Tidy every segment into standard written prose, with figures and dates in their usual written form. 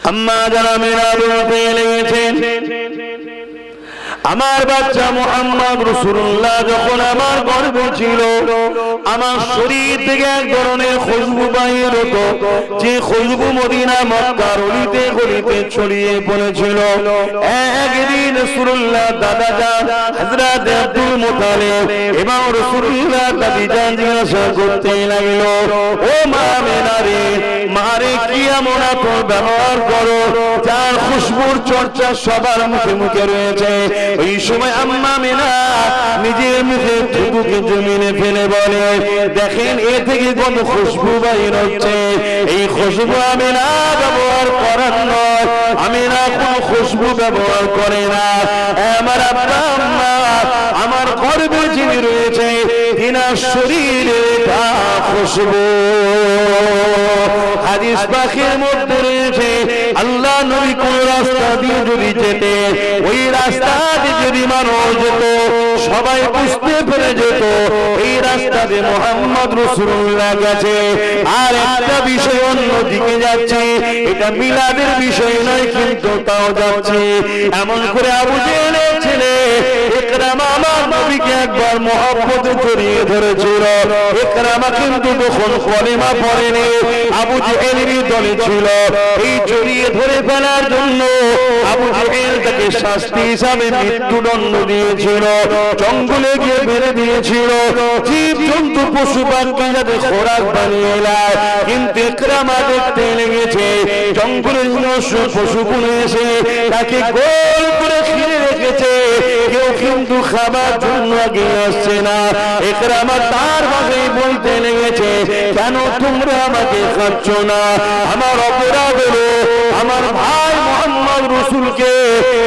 আম্মা যারা মেরা বলতে লেগেছেন, আমার বাচ্চা মুহাম্মদ রাসূলুল্লাহ যখন আমার গর্ভে ছিল, আমার শরীর থেকে এক ধরনের খুশবু বাইর হতো, যে খুশবু মদিনা মক্কার অলিতে গলিতে ছড়িয়ে পড়েছিল। একদিন রাসূলুল্লাহ দাদা জান হযরত আব্দুল মুত্তালিব এবং রাসূলুল্লাহ দাদি জান জিজ্ঞাসা করতে লাগলো, ও মা আমিনা রে, মারে কি এমন আতর ব্যবহার করো যার খুশবুর চর্চা সবার মুখে মুখে রয়েছে? ওই সময় আম্মা আমিনা নিজের মুখে থুতুকে জমিনে ফেলে বলে, দেখেন এ থেকে কত খুশবু বাইর হচ্ছে। এই খুশবু আমিনা ব্যবহার করার নয়, আমিনা কোনো খুশবু ব্যবহার করে না। আমার আব্বা আম্মা আমার গর্ভে যিনি রয়েছে তিনার শরীরে তা খুশবু। হাদিস পাকের মধ্যে রয়েছে, আল্লাহ নবী কোন রাস্তা দিয়ে যদি যেতে, ওই রাস্তা দিয়ে যদি মানুষ যেত সবাই বুঝতে পেরে যেত এই রাস্তা দিয়ে মুহাম্মদ রাসূলুল্লাহ গেছে। আর একটা বিষয় অন্যদিকে যাচ্ছে, এটা মিলাদের বিষয় নয়, কিন্তু তাও যাচ্ছে। এমন করে আবু জেহেলের ছেলে ইকরামা আমার নবীকে একবার মহব্বতে জড়িয়ে ধরেছিল। ইকরামা কিন্তু তখন কলেমা পড়েনি, আবু জেহেলেরই দলে ছিল। এই জড়িয়ে ধরে ফেলার জন্য আবু জেহেল তাকে শাস্তি হিসাবে মৃত্যুদণ্ড দিয়েছিল, জঙ্গলে গিয়ে মেরে দিয়েছিল, জীব জন্তু পশু পাখি যাতে খোরাক বানিয়ে নেয়। কিন্তু ইকরামা দেখতে লেগেছে জঙ্গলের পশুগুলো এসে তাকে গোল করে ঘিরে রেখেছে, কেউ কিন্তু খাবার জন্য এগিয়ে আসছে না। ইকরামা তার ভাবেই বলতে লেগেছে, কেন তোমরা আমাকে খাচ্ছ না? আমার অপরাধ হলো আমার ভাই মুহাম্মদ রাসূলকে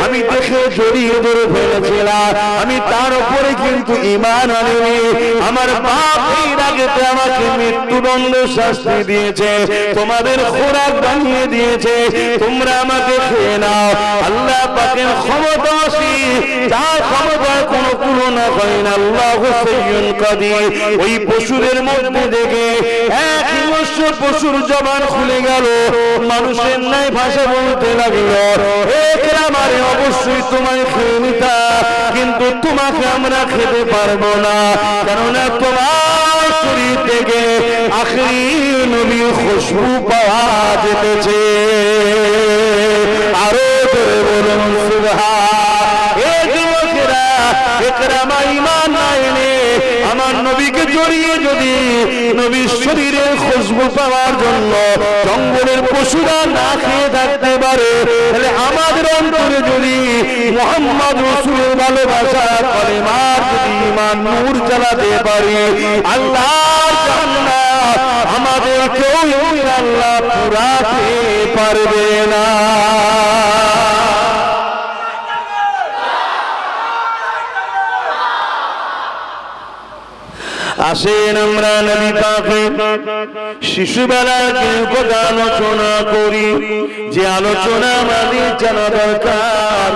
আমি দেখে জড়িয়ে ধরে ফেলেছিলাম, আমি তার উপরে কিন্তু ঈমান আনিনি। আমার বাপ এর আগে আমাকে মৃত্যুদণ্ড শাস্তি দিয়েছে, তোমাদের খোরাক বানিয়ে দিয়েছে, তোমরা আমাকে খেয়ে নাও। আল্লাহ পাকের ক্ষমতা আছে, যার ক্ষমতার কোনো তুলনা হয় না। আল্লাহু সাইয়্যুন কাদির। ওই পশুদের মধ্যে থেকে এক হিংস্র পশুর জবান খুলে গেল, মানুষের ন্যায় ভাষা বলতে লাগলো, ইকরামারে অবশ্যই তোমায় খেয়ে নিতা, কিন্তু তোমাকে আমরা খেতে পারবো না, কেননা তোমার শরীর থেকে আখিরি নবীর খুশবু পাওয়া যেতেছে। আরো জোরে বলুন সুবহান। এই যুবকেরা ইকরামা ঈমান না এনে আমার নবীকে জড়িয়ে যদি নবীর শরীরের খুশবু পাওয়ার জন্য জঙ্গলের পশুরা না খেয়ে থাকতে পারে, তাহলে আমাদের অন্তরে যদি মুহাম্মদ রাসূলের ভালোবাসা কলেমার যদি ঈমান নূর জ্বালাতে পারি, আল্লাহর জান্নাত আমাদের কেউ আল্লাহ পুরাতে পারবে না। আসেন আমরা নবী পাকের শিশুবেলার কথা আলোচনা করি, যে আলোচনা আমাদের জানা দরকার।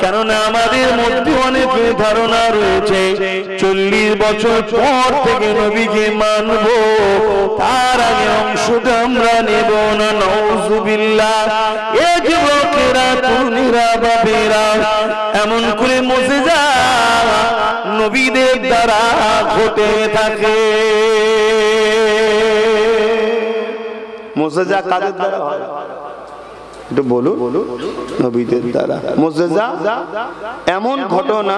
কেননা আমাদের মধ্যে অনেক ধারণা রয়েছে 40 বছর পর থেকে নবীকে মানব, তার আগে অংশটা আমরা নেব না। নাউযুবিল্লাহ। এ যুবকেরা, তরুণীরা, বাবেরা, এমন করে মুজিজা নবীদের দ্বারা ঘটে থাকে। মুজিজা কাদের দ্বারা হয়? একটু বলুন। নবীদের দ্বারা মুজিজা এমন ঘটনা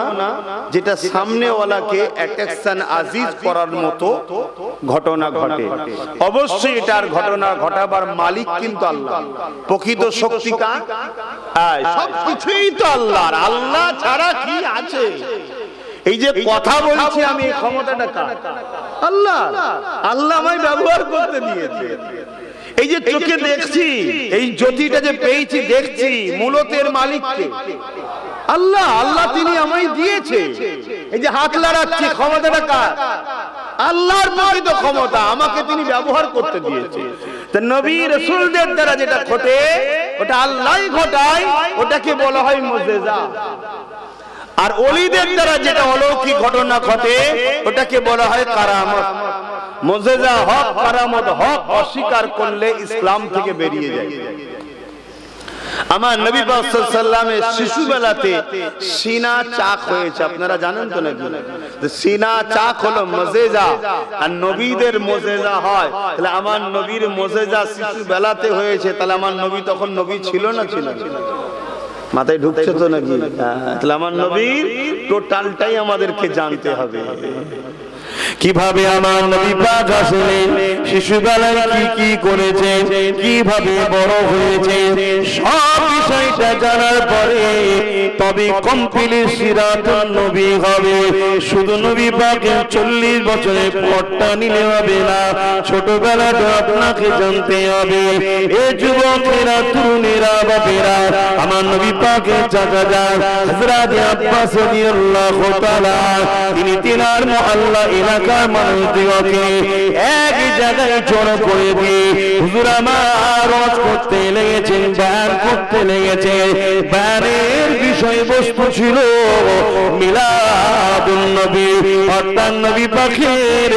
যেটা সামনেওয়ালাকে অ্যাট্রাকশন আজিজ করার মতো ঘটনা ঘটে। অবশ্যই এটার ঘটনা ঘটাবার মালিক কিন্তু আল্লাহ। প্রকৃত শক্তি কার? সবকিছুই তো আল্লাহর। আল্লাহ ছাড়া কি আছে? এই যে কথা বলছি আমি, এই ক্ষমতাটা কার? আল্লাহ। আল্লাহ আমায় ব্যবহার করতে দিয়েছে। এই যে চোখে দেখছি, এই জ্যোতিটা যে পেয়েছি দেখছি, মূলত এর মালিক কে? আল্লাহ। আল্লাহ তিনি আমায় দিয়েছে। এই যে হাত লাড়াচ্ছি, ক্ষমতাটা কার? আল্লাহর প্রকৃত ক্ষমতা, আমাকে তিনি ব্যবহার করতে দিয়েছে। তা নবী রাসূলদের দ্বারা যেটা ঘটে ওটা আল্লাহই ঘটায়, ওটাকে বলা হয় মুজিজা। আর ওলিদের দ্বারা যেটা অলৌকিক ঘটনা ঘটে ওটাকে বলা হয় কারামত। মুজিজা হক, কারামত হক, অস্বীকার করলে ইসলাম থেকে বেরিয়ে যায়। আমার নবী পাক সাল্লাল্লাহু আলাইহি ওয়াসাল্লামের শিশুবেলাতে সিনা চাক হয়েছে, আপনারা জানেন তো নাকি? সিনা চাক হলো মুজিজা, আর নবীদের মুজিজা হয়। তাহলে আমার নবীর মুজিজা শিশুবেলাতে হয়েছে, তাহলে আমার নবী তখন নবী ছিল না ছিল না? মাথায় ঢুকছে তো নাকি? তাহলে আমার নবীর টোটালটাই আমাদেরকে জানতে হবে। কিভাবে আমার নবী পাক আসলেন, শিশুবেলায় কি কি করেছে, কিভাবে বড় হয়েছে, সব বিষয়টা জানার পরে তবে কমপ্লিট সিরাতুন নবী হবে। শুধু নবী পাকের 40 বছরের পরটা নিলে হবে না, ছোটবেলাটা আপনাকে জানতে হবে। এ যুবকেরা, তরুণেরা, বাপেরা, আমার নবী পাকের চাচা যান হযরত আব্বাস রাদিয়াল্লাহু তাআলা, তিনি তিনার মুআল্লা এলাকার মানুষদেরকে এক জায়গায় জড়ো করে দিয়ে হুজুর আমার ওয়াজ করতে লেগেছেন, বয়ান করতে লেগেছেন। বয়ানের বিষয়বস্তু ছিল মিলাদুন নবী, অর্থাৎ নবী পাকের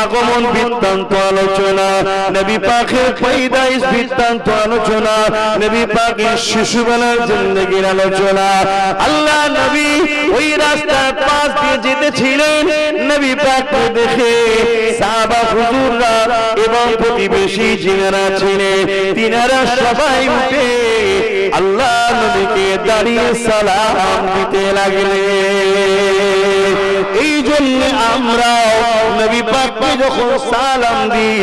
আগমন বৃত্তান্ত আলোচনা, নবী পাকের পয়দাইশ বৃত্তান্ত আলোচনা, নবী পাকের শিশুবেলার জিন্দেগির আলোচনা। আল্লাহ নবী ওই রাস্তার পাশ দিয়ে যেতেছিলেন, নবী পাককে দেখে সাহাবা হুজুররা এবং প্রতিবেশী যিনারা ছিলেন তিনারা সবাই উঠে আল্লাহ নবীকে দাঁড়িয়ে সালাম দিতে লাগলেন। এই জন্য আমরাও নবী পাককে যখন সালাম দিই,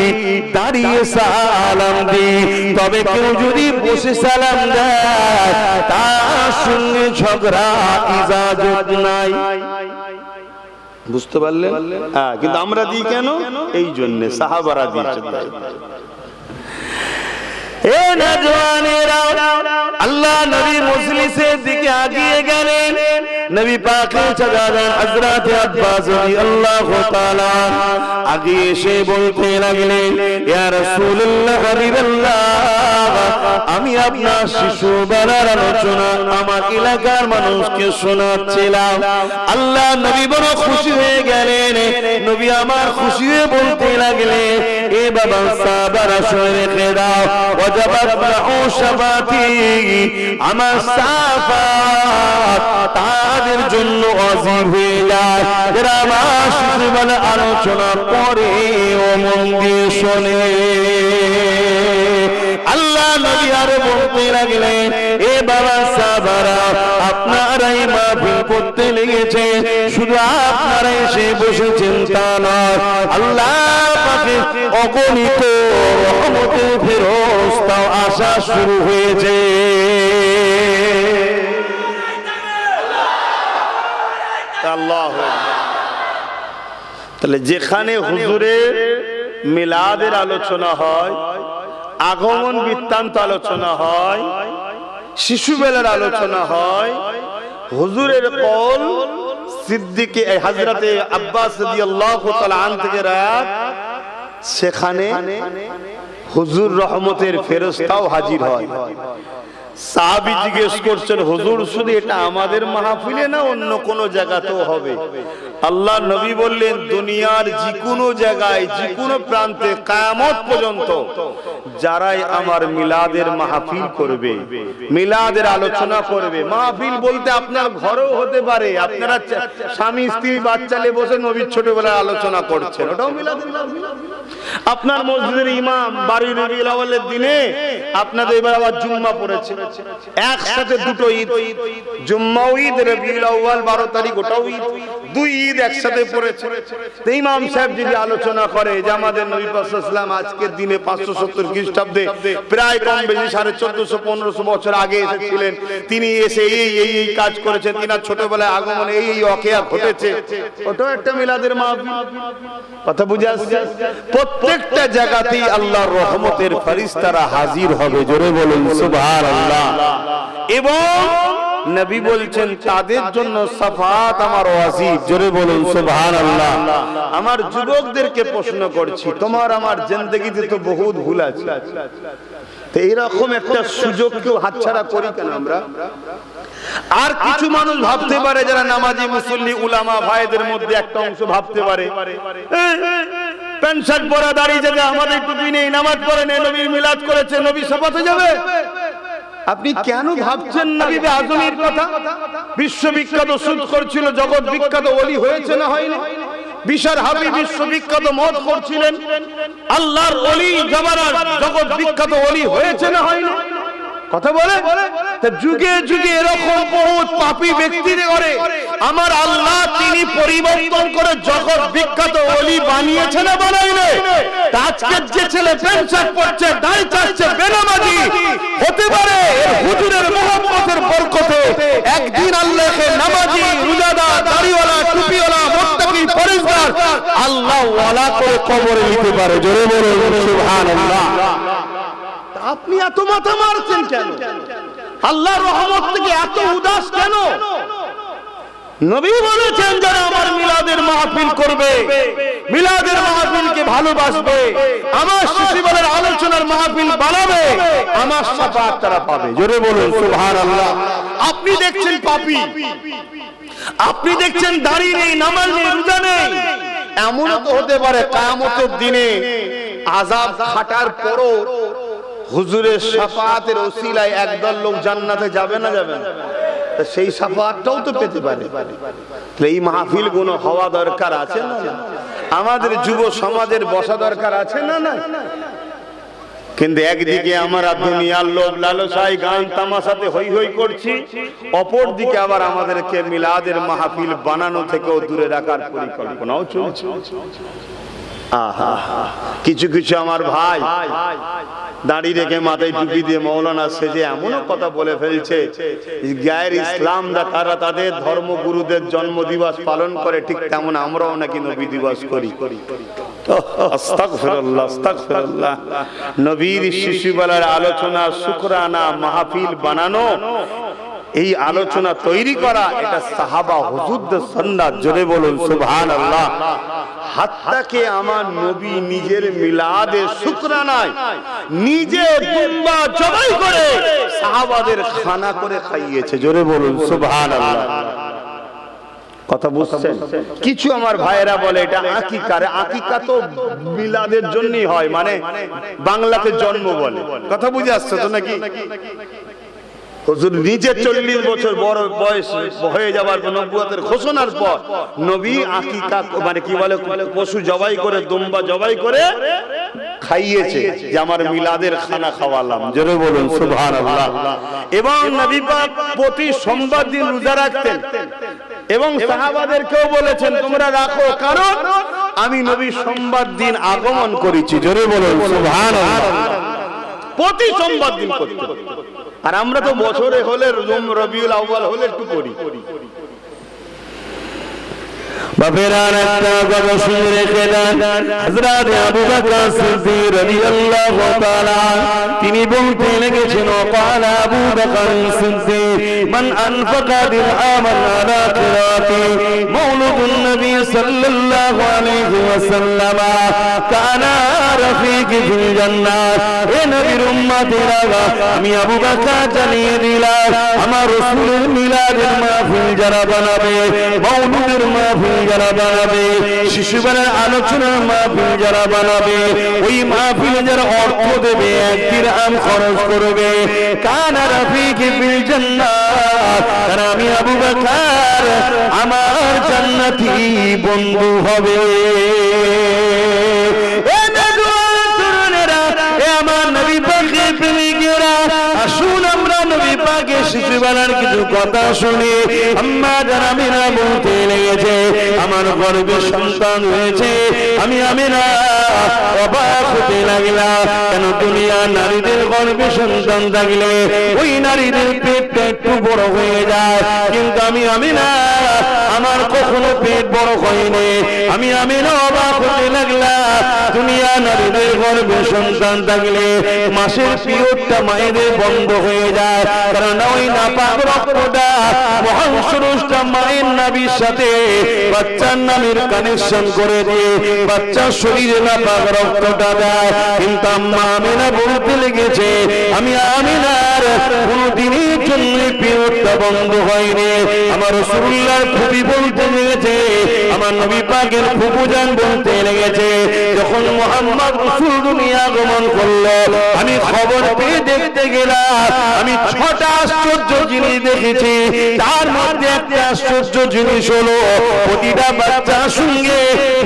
দাঁড়িয়ে সালাম দিই। তবে কেউ যদি বসে সালাম দেয়, তার সঙ্গে ঝগড়া ইজাজত নাই। বুঝতে পারলেন? হ্যাঁ, কিন্তু আমরা দিই কেন? এই জন্য সাহাবারা দিয়েছেন। এ নওজওয়ানেরা, আল্লাহ নবী মজলিসের দিকে আগিয়ে গেলেন। নবী পাকের চাচা যান হযরত আব্বাস রাদিয়াল্লাহু তাআলা আগে এসে বলতে লাগলেন, ইয়া রাসূলুল্লাহ, হাবিবাল্লাহ, আমি আপনার শিশুবেলার আলোচনা আমার এলাকার মানুষকে শোনাচ্ছিলাম। আল্লাহ নবী বড় খুশি হয়ে গেলেন। নবী আমার খুশি হয়ে বলতে লাগলেন, এ বাবা সাহাবারা শুনে রেখে দাও, ওয়াজাবাত লাহু শাফাতি, আমার সাফাত তাদের জন্য ওয়াজিব হয়ে যায় যারা আমার শিশুবেলার আলোচনা করে ও মন দিয়ে শোনে। আল্লাহ নবী আর বলতে লাগলেন, এ বাবা সাহাবারা, আপনারাই মাহফিল করতে লেগেছে, শুধু আপনারা এসে বসেছেন তা নয়, আল্লাহ পাকের অগণিত রহমতের ফেরেশতাও আসা শুরু হয়েছে। আল্লাহু আকবার। তাহলে যেখানে হুজুরের মিলাদের আলোচনা হয়, আগমন বৃত্তান্ত আলোচনা হয়, শিশুবেলার আলোচনা হয়, হুজুরের কওল সিদ্দিকে হযরতে আব্বাস রাদিয়াল্লাহু তাআলা আন থেকে রায়াত, সেখানে হুজুর রহমতের ফেরেশতাও হাজির হয়। সাহাবী জিজ্ঞেস করছেন, হুজুর শুধু এটা আমাদের মাহফিলে না অন্য কোন জায়গাতেও হবে? আল্লাহ নবী বললেন, দুনিয়ার যে কোনো জায়গায়, যে কোনো প্রান্তে কিয়ামত পর্যন্ত যারাই আমার মিলাদের মাহফিল করবে, মিলাদের আলোচনা করবে, মাহফিল বলতে আপনার ঘরেও হতে পারে, আপনারা স্বামী স্ত্রী বাচ্চা নিয়ে বসে নবীর ছোটবেলার আলোচনা করছেন, ওটাও মিলাদের মাহফিল। আপনার মসজিদের ইমাম বাড়ির রবিউল আউয়ালের দিনে আপনাদের এবার আবার জুম্মা পড়েছে, একসাথে দুটো ঈদ, জুম্মাও ঈদ, রবিউল আউয়াল 12 তারিখ ওটাও ঈদ, দুই ঈদ একসাথে পড়েছে। তো ইমাম সাহেব যদি আলোচনা করে যে আমাদের নবী পাক সাল্লাল্লাহু আলাইহি ওয়াসাল্লাম আজকের দিনে 570 খ্রিস্টাব্দে প্রায় কম বেশি 1450-1500 বছর আগে এসেছিলেন, তিনি এসে এই কাজ করেছেন, তিনার ছোটবেলায় আগমনে এই ওয়াকিয়া ঘটেছে, ওটাও একটা মিলাদের মাহফিল। কথা বুঝে আসছে? প্রত্যেকটা জায়গাতেই আল্লাহর রহমতের ফেরেশতারা হাজির হবে, জোরে বলুন সুবহানাল্লাহ। এবং নবী বলছেন তাদের জন্য শাফাত আমার ওয়াজিব, জোরে বলুন সুবহানাল্লাহ। আমার যুবকদেরকে প্রশ্ন করছি, তোমার আমার জিন্দেগিতে তো বহুত ভুল আছে, তো এরকম একটা সুযোগ কেউ হাতছাড়া করি কেন আমরা? আর কিছু মানুষ ভাবতে পারে, যারা নামাজি মুসল্লি উলামা ভাইদের মধ্যে একটা অংশ ভাবতে পারে, প্যান্ট শার্ট পরা, দাড়ি জায়গা, আমাদের টুপি নেই, নামাজ পড়ে নেই, নবীর মিলাদ করেছে, নবী শাফাত হয়ে যাবে। আপনি কেন ভাবছেন না বিবে আজমির কথা? বিশ্ববিখ্যাত সুদ করছিল, জগৎ বিখ্যাত ওলি হয়েছে না হয়নি? বিশার হাবিব বিশ্ববিখ্যাত মত করছিলেন, আল্লাহর ওলি জামানার জগৎ বিখ্যাত ওলি হয়েছে না হয়নি? কথা বলে যুগে যুগে এরকম বহুত পাপী ব্যক্তিদের করে আমার আল্লাহ তিনি পরিবর্তন করে জগৎ বিখ্যাত ওলি বানিয়েছে না বানাইলে? আজকে যে ছেলে প্যান্ট শার্ট পরছে, দাড়ি চাচ্ছে, বেনামাজি হতে পারে এর হুজুরের মুহাব্বতের বরকতে একদিন আল্লাহকে নামাজি, রোজাদার, দাড়িওয়ালা, টুপিওয়ালা, মুত্তাকি, পরেজগার আল্লাহ ওয়ালা করে কবরে নিতে পারে। জোরে বলুন সুবহানাল্লাহ। আপনি এত মাথা মারছেন কেন? আল্লাহর রহমত থেকে এত উদাস কেন? নবী বলেছেন যারা আমার মিলাদের মাহফিল করবে, মিলাদের মাহফিলকে ভালোবাসবে, আমার শিশুবেলার আলোচনার মাহফিল বানাবে, আমার শাফাআত তারা পাবে। জোরে বলুন সুবহানাল্লাহ। আপনি দেখছেন পাপী, আপনি দেখছেন দাড়ি নেই, নামাজ নেই, রোজা নেই। এমনও তো হতে পারে কিয়ামতের দিনে আযাব খাটার পরও হুজুরের শাফাআতের ওসিলায় একদল লোক জান্নাতে যাবে না যাবে না? সেই শাফাআতটাও তো পেতে পারে। এই মাহফিল গুলো হওয়া দরকার আছে না? আমাদের যুব সমাজের বসা দরকার আছে না? না, কিন্তু একদিকে আমরা দুনিয়ার লোভ লালসায় গান তামাশাতে হই হই করছি, অপর দিকে আবার আমাদেরকে মিলাদের মাহফিল বানানো থেকেও দূরে রাখার পরিকল্পনাও চলছে। আহা, কিছু কিছু আমার ভাই দাড়ি রেখে মাথায় টুপি দিয়ে মৌলানা সেজে এমনও কথা বলে ফেলছে, গায়ের ইসলামরা তারা তাদের ধর্মগুরুদের জন্মদিবস পালন করে, ঠিক তেমন আমরাও নাকি নবী দিবস করি। আস্তাগফিরুল্লাহ, আস্তাগফিরুল্লাহ। নবীর শিশুবেলার আলোচনা, শুকরানা মাহফিল বানানো, এই আলোচনা তৈরি করা, এটা সাহাবা হুজুরদের সুন্নাত। জোরে বলুন সুবহানাল্লাহ। হাত্তাকে আমার নবী নিজের মিলাদে শুকরানায় নিজে দুম্বা জবাই করে সাহাবাদের খানা করে খাইয়েছে। জোরে বলুন সুবহানাল্লাহ। কথা বুঝছেন? কিছু আমার ভাইয়েরা বলে এটা আকিকা। আকিকা তো মিলাদের জন্যই হয়, মানে বাংলাতে জন্ম বলে। কথা বুঝে আসছে তো নাকি? হুজুর নিজে 40 বছর বড় বয়স হয়ে যাবার নবুয়তের ঘোষণার পর নবী আকিকা মানে কি বলে পশু জবাই করে, দুম্বা জবাই করে খাইয়েছে যে আমার মিলাদের খানা খাওয়ালাম। জোরে বলুন সুবহানাল্লাহ। এবং নবী পাক প্রতি সোমবার দিন রোজা রাখতেন এবং সাহাবাদেরকেও বলেছেন তোমরা রাখো, কারণ আমি নবী সোমবার দিন আগমন করেছি। জোরে বলুন সুবহানাল্লাহ। প্রতি সোমবার দিন করতেন। আর আমরা তো বছরে হলে রবিউল আউয়াল হলে একটু করি। বাপেরান একটা কথা শুনে রেখে দেন, হযরত আবু বকর সিদ্দিক রাদিয়াল্লাহু তাআলা তিনি বলতে লেগেছেন, قال আবু বকর সিদ্দিক মান আনফাকা দিরহামান আলা কিরাতি মাওলুদুন নবী সাল্লাল্লাহু আলাইহি ওয়াসাল্লাম কানা রাফিক ফিল জান্নাত। এ নবীর উম্মতেরা, আমি আবু বকর জানিয়ে দিলাম আমার রাসূলের মিলাদের মাহফিল যারা বানাবে, মাওলুদের মাহফিল যারা বানাবে, শিশুবেলার আলোচনার মাহফিল যারা বানাবে, ওই মাহফিলে যারা অর্থ দেবে, 1 দিরহাম খরচ করবে, কানা রাফিক ফিল জান্নাত, তারা আমি আবু বকর আমার জান্নাতি বন্ধু হবে। আমার নবী পাকের প্রেমিকেরা, আসুন আমরা নবী পাকের শিশুবেলার কিছু কথা শুনি। আম্মা জান আমিনা বলতে লেগেছে, আমার গর্ভে সন্তান হয়েছে, আমি আমিনা অবাক হতে লাগলাম। কেন দুনিয়া নারীদের গর্ভে সন্তান থাকলে ওই নারীদের পেটটা একটু বড় হয়ে যায়, কিন্তু আমি আমিনা আমার কখনো পেট বড় হয়নি। আমি আমিনা অবাক হতে লাগলাম, দুনিয়া নারীদের গর্ভে সন্তান থাকলে মাসের পিরিয়ডটা মায়েদের বন্ধ হয়ে যায়, কারণ ওই নাপাক রক্তটা মহাপুরুষটা মায়ের নাভির সাথে বাচ্চার নামের কানেকশন করে দিয়ে বাচ্চার শরীরে নাপাক রক্তটা দেয়। কিন্তু আম্মা আমিনা বলতে লেগেছে, আমি আমিনার কোনদিনের জন্য পিরিয়ডটা দরজা বন্ধ হয়নি। আমার রাসূলুল্লাহর ফুপি বলতে লেগেছে, আমার নবী পাকের ফুপুজান বলতে লেগেছে, যখন মুহাম্মদ রাসূল দুনিয়া আগমন করলো আমি খবর পেয়ে দেখতে গেলাম, আমি 6টা আশ্চর্য জিনিস দেখেছি। তার মধ্যে একটা আশ্চর্য জিনিস হলো প্রতিটা বাচ্চার সঙ্গে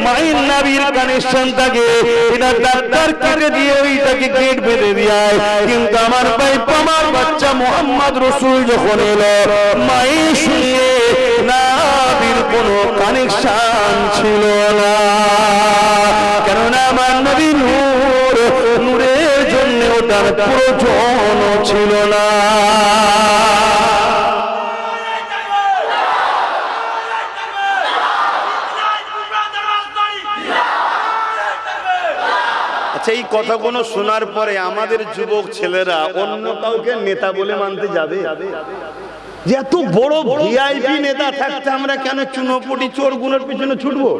মায়ের নাভির কানেকশন থাকে। এটা ডাক্তার কেটে দিয়ে ওইটাকে গেট বেঁধে দেয়, কিন্তু আমার ভাই আমার বাচ্চা মুহাম্মদ রাসূল যখন এলো মায়ের সঙ্গে নাভির কোনো কানেকশন ছিল না, কেননা আমার নবী নূর, নূরের জন্য ওটার প্রয়োজন ছিল না। আচ্ছা, এই কথাগুলো শোনার পরে আমাদের যুবক ছেলেরা অন্য কাউকে নেতা বলে মানতে যাবে? যে এত বড় ভিআইপি নেতা থাকতে আমরা কেন চুনোপুটি চোরগুলোর পিছনে ছুটবো?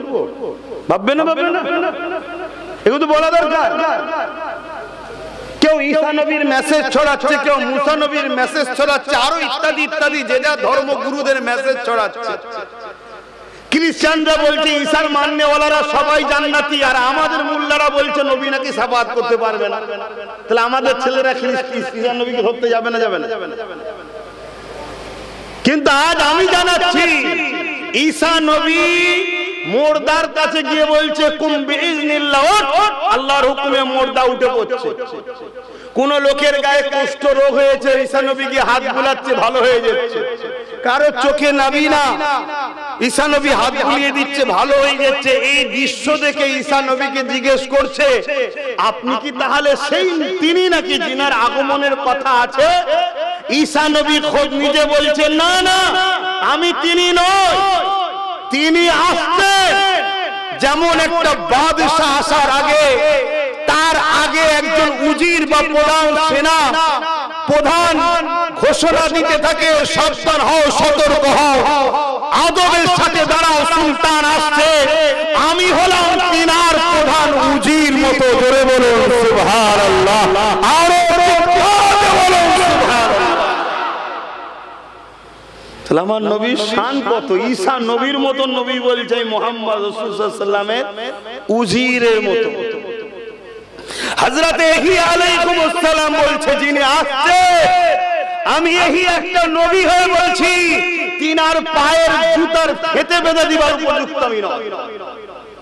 ভাববে না, ভাববে না? এগুলো তো বলা দরকার। কেউ ঈসা নবীর মেসেজ ছড়াচ্ছে, কেউ মুসা নবীর মেসেজ ছড়াচ্ছে, আরো ইত্যাদি ইত্যাদি যে যা ধর্মগুরুদের মেসেজ ছড়াচ্ছে। খ্রিস্টানরা বলছে ঈসার মাননেওয়ালারা সবাই জান্নাতি, আর আমাদের মোল্লারা বলছে নবী নাকি শাফাআত করতে পারবে না। তাহলে আমাদের ছেলেরা ঈসা নবীকে ধরতে যাবে না? যাবে না। কিন্তু আজ আমি জানাচ্ছি ঈসা নবী মুর্দার কাছে গিয়ে বলছে কুম বিইজনিল্লাহ, আল্লাহর হুকুমে মুর্দা উঠে পড়ছে। কোন লোকের গায়ে কুষ্ঠ রোগ হয়েছে, ঈসা নবী গিয়ে হাত বুলাচ্ছে, ভালো হয়ে যাচ্ছে। কারো চোখে নাবি না, ঈসা নবী হাত বুলিয়ে দিচ্ছে, ভালো হয়ে যাচ্ছে। এই দৃশ্য দেখে ঈসা নবীকে জিজ্ঞেস করছে, আপনি কি তাহলে সেই তিনি নাকি যিনার আগমনের কথা আছে? ঈসা নবী খোদ নিজে বলছেন, না না, আমি তিনি নই, তিনি আসছেন। যেমন একটা বাদশা আসার আগে তার আগে একজন উজির বা প্রধান সেনা প্রধান ঘোষণা দিতে থাকে, সাবধান হও, সতর্ক হও, আদবের সাথে দাঁড়াও, সুলতান আসছে। আমি হলাম তিনার প্রধান উজির মতো। জোরে বলুন সুবহানাল্লাহ, আরো জোরে বলুন সুবহানাল্লাহ। তাহলে আমার নবীর শান কত! ঈসা নবীর মতো নবী বলছে মুহাম্মদ রাসূল সাল্লাল্লাহু আলাইহি ওয়াসাল্লামের উজিরের মতো। হযরত ইহিয়া আলাইহিস সালাম বলছে, যিনি আসছে আমি এই একটা নবী হয়ে বলছি, তিনার পায়ের জুতার ফেটে বেঁধে দিবার উপযুক্ত আমি নই।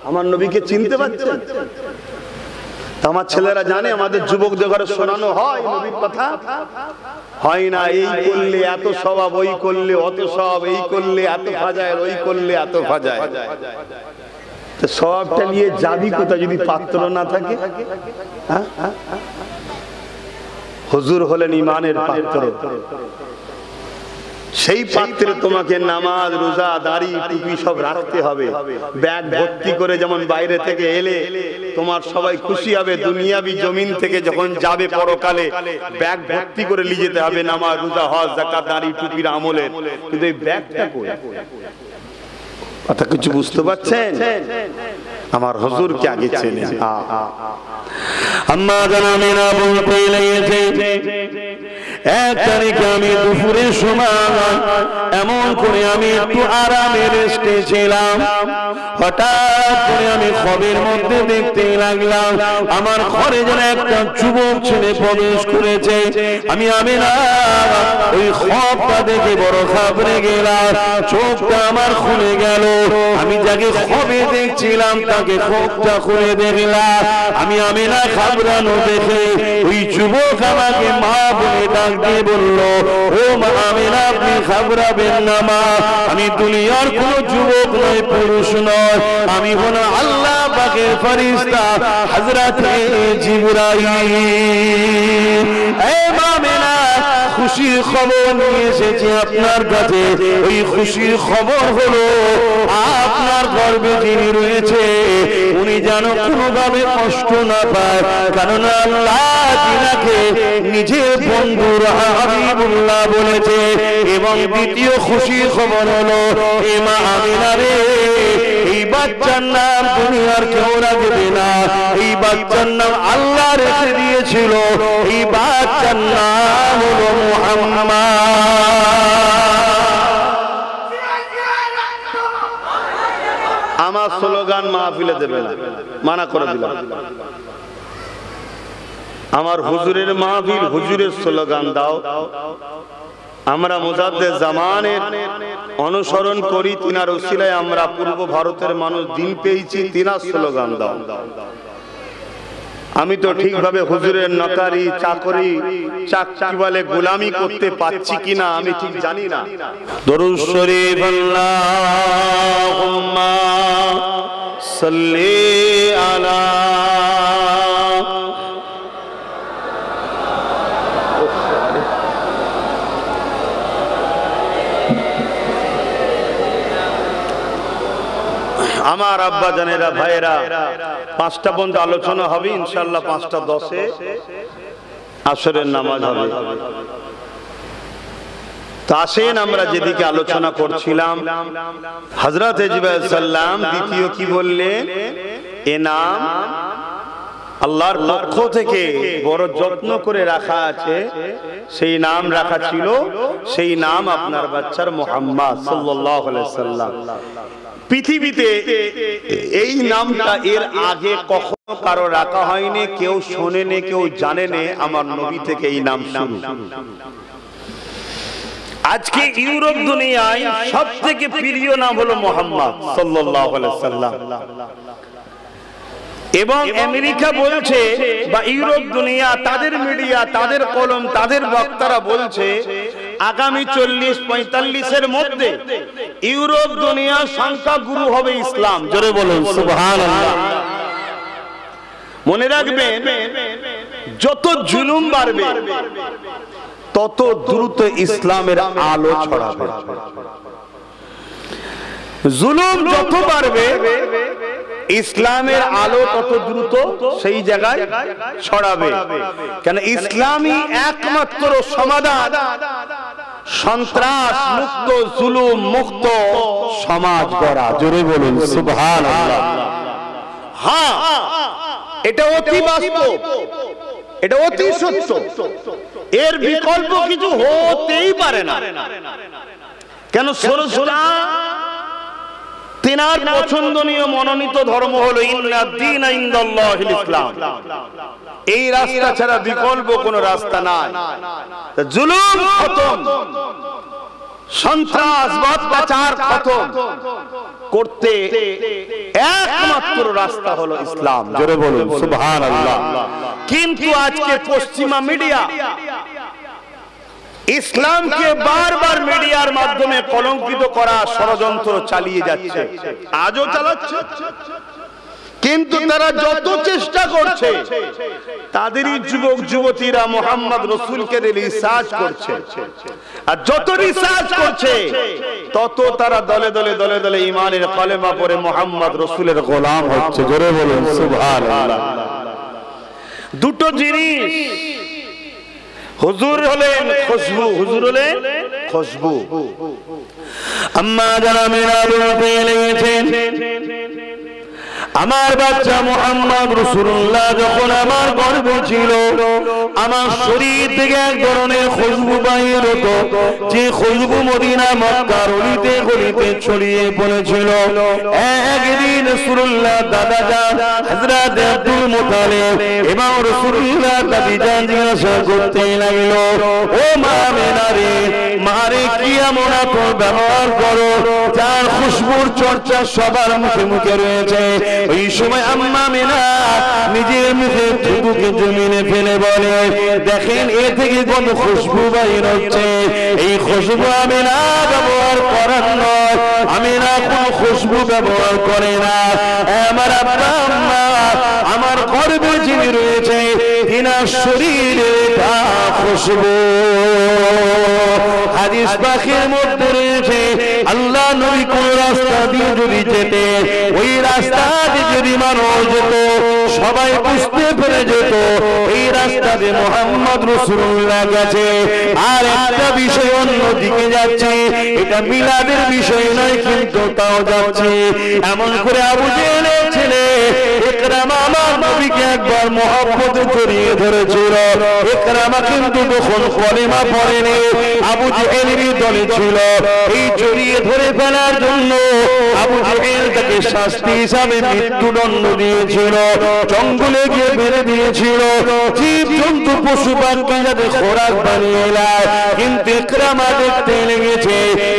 আমার নবীকে চিনতে পারছেন? আমার ছেলেরা জানে, আমাদের যুবকদের ঘরে শোনানো হয় নবীর কথা, হয় না? এই করলে এত স্বভাব, ওই করলে অত সব, এই করলে এত ফাজায়, ওই করলে এত ফাজায়। স্বভাবটা নিয়ে যাবি কোথায় যদি পাত্র না থাকে? হুজুর হলেন ইমানের পাত্র, সেই পাত্রে তোমাকে নামাজ, রোজা, দাড়ি, টুপি সব রাখতে হবে। ব্যাগ ভর্তি করে যেমন বাইরে থেকে এলে তোমার সবাই খুশি হবে, দুনিয়াবি জমিন থেকে যখন যাবে পরকালে ব্যাগ ভর্তি করে নিয়ে যেতে হবে নামাজ, রোজা, হজ, যাকাত, দাড়ি, টুপির আমলের। কিন্তু এই ব্যাগটা কই? কথা কিছু বুঝতে পারছেন? আমার হুজুরকে আগে চেনে। আম্মা জানামিনা বলতে লেগেছে, এক তারিখে আমি দুপুরের সময় এমন করে আমি একটু আরামে রেস্টে ছিলাম, হঠাৎ করে আমি খবের মধ্যে দেখতে লাগলাম আমার ঘরে যেন একটা যুবক ছেলে প্রবেশ করেছে। আমি না ওই খবটা দেখে বড় ঘাবড়ে গেলাম, চোখটা আমার খুলে গেল। আমি যাকে খবে দেখছিলাম তাকে খবটা খুলে দেখলাম। আমি না ঘাবড়ানো দেখে ওই যুবক আমাকে মা বলে ডাক দিয়ে বলল, ও মা আমিনা, আপনি ঘাবড়াবেন না মা, আমি দুনিয়ার কোন যুবক নয়, পুরুষ নয়, আমি হলো আল্লাহ পাকের ফেরেশতা হযরতে জিবরাইল। এ মা আমিনা, খুশির খবর নিয়ে এসেছি আপনার কাছে। ওই খুশির খবর হলো আপনার গর্ভে যিনি রয়েছে উনি যেন কোনোভাবে কষ্ট না পায়, কারণ আল্লাহ যিনাকে নিজের বন্ধুর হাবিবুল্লাহ বলেছে। এবং দ্বিতীয় খুশির খবর হলো, এ মা আমিনা রে, এই বাচ্চার নাম দুনিয়ার কেউ রাখবে না, এই বাচ্চার নাম আল্লাহ রেখে দিয়েছিল। এই বাচ্চার নাম হলো মুহাম্মদ। আমার স্লোগান মাহফিলে দেবে না, মানা করে দিলাম। আমার হুজুরের মাহফিল, হুজুরের স্লোগান দাও। আমরা মুজাদ্দেদ জামানের অনুসরণ করি, তিনার উসিলায় আমরা পূর্ব ভারতের মানুষ দিন পেয়েছি, তিনার স্লোগান দাও। আমি তো ঠিকভাবে হুজুরের নকারি চাকরি চাকরি বলে গোলামি করতে পাচ্ছি কিনা আমি ঠিক জানি না। দরুদ শরীফ আল্লাহুম্মা সাল্লি আলা আমার আব্বা জানেরা ভাইয়েরা, 5টা পর্যন্ত আলোচনা হবে ইনশাআল্লাহ। 5:10 আসরের নামাজ হবে। তো আসেন আমরা যেদিকে আলোচনা করছিলাম, হযরত জিবরাইল সাল্লাম দ্বিতীয় কি বললেন, এ নাম আল্লাহর পক্ষ থেকে বড় যত্ন করে রাখা আছে, সেই নাম রাখা ছিল, সেই নাম আপনার বাচ্চার মুহাম্মদ সাল্লাল্লাহু আলাইহি সাল্লাম। পৃথিবীতে এই নামটা এর আগে কখনো কারো রাখা হয়নি, কেউ শোনেনি, কেউ জানেনি, আমার নবী থেকে এই নাম শুরু। আজকে ইউরোপ দুনিয়ায় সবথেকে প্রিয় নাম হলো মুহাম্মদ সাল্লাল্লাহু আলাইহি সাল্লাম। এবং আমেরিকা বলছে বা ইউরোপ দুনিয়া, তাদের মিডিয়া, তাদের কলম, তাদের বক্তারা বলছে আগামী 40-45 মধ্যে ইউরোপ দুনিয়ার সংখ্যা গুরু হবে ইসলাম। জোরে বলুন সুবহানাল্লাহ। মনে রাখবেন, যত জুলুম বাড়বে তত দ্রুত ইসলামের আলো ছড়াবে। জুলুম যত বাড়বে ইসলামের আলো তত দ্রুত সেই জায়গায় ছড়াবে। কেন ইসলামই একমাত্র সমাধান সন্ত্রাস মুক্ত, জুলুম মুক্ত সমাজ গড়া। জোরে বলুন সুবহানাল্লাহ। হ্যাঁ, এটা অতি বাস্তব, এটা অতি সত্য, এর বিকল্প কিছু হতেই পারে না। কেন সরসরা তিনার পছন্দনীয় মনোনীত ধর্ম হলো ইন্নাদ দীনা ইনদাল্লাহিল ইসলাম। এই রাস্তা ছাড়া বিকল্প কোনো রাস্তা নাই। জুলুম খতম, সন্ত্রাস অত্যাচার খতম করতে একমাত্র রাস্তা হলো ইসলাম। জোরে বলুন সুবহানাল্লাহ। কিন্তু আজকে পশ্চিমা মিডিয়া ইসলামকে বারবার মিডিয়ার মাধ্যমে কলঙ্কিত করা ষড়যন্ত্র চালিয়ে যাচ্ছে, আজও চালাচ্ছে। কিন্তু তারা যত চেষ্টা করছে, তাদেরই যুবক যুবতীরা মোহাম্মদ রসুলকে রিসার্চ করছে, আর যত রিসার্চ করছে তত তারা দলে দলে দলে দলে ইমানের কলেমা পড়ে মোহাম্মদ রসুলের গোলাম হচ্ছে। জোরে বলুন সুবহানাল্লাহ। দুটো জিনিস, হুজুর হলেন খুশবু, হুজুর হলেন খুশবু। আম্মা যারা মেরা বলতে লেগেছেন, আমার বাচ্চা মুহাম্মদ রাসূলুল্লাহ যখন আমার গর্ভে ছিল, আমার শরীর থেকে এক ধরনের খুশবু বাইর হতো, যে খুশবু মদিনা মক্কার অলিতে গলিতে ছড়িয়ে পড়েছিল। একদিন রাসূলুল্লাহ দাদা জান হযরত আব্দুল মুত্তালিব এবং রাসূলুল্লাহ দাদি জান জিজ্ঞাসা করতে লাগলো, ও মা মেনা রে, মারে কি এমন আতর ব্যবহার করো যার খুশবুর চর্চা সবার মুখে মুখে রয়েছে? ওই সময় আম্মা মিনা নিজের মুখে থুতুকে জমিনে ফেলে বলে, দেখেন এ থেকে কোন খুশবু বাইর হচ্ছে। এই খুশবু আমি না ব্যবহার করার নয়, আমি না কোন খুশবু ব্যবহার করে না। আমার আব্বা আম্মা আমার গর্ভে যিনি রয়েছে, তিনার শরীরে তা খুশবু। হাদিস পাকের মধ্যে রয়েছে, আল্লাহ নবী কোন রাস্তা দিয়ে যদি যেতে, ওই রাস্তা দিয়ে যদি মানুষ যেত, সবাই বুঝতে পেরে যেত এই রাস্তা দিয়ে মুহাম্মদ রাসূলুল্লাহ গেছে। আর একটা বিষয় অন্যদিকে যাচ্ছে, এটা মিলাদের বিষয় নয়, কিন্তু তাও যাচ্ছে। এমন করে আবু জেহেলের ছেলে ইকরামা আমার নবীকে একবার মহব্বতে জড়িয়ে ধরেছিল। ইকরামা কিন্তু তখন কলিমা পড়েনি, আবু জেহেলের দলে ছিল। এই জড়িয়ে ধরে ফেলার জন্য আবু জেহেল তাকে শাস্তি হিসাবে মৃত্যুদণ্ড দিয়েছিল, জঙ্গলে গিয়ে মেরে দিয়েছিল, জীব জন্তু পশু পাখি যাতে খোরাক বানিয়ে নেয়। কিন্তু ইকরামা দেখতে লেগেছে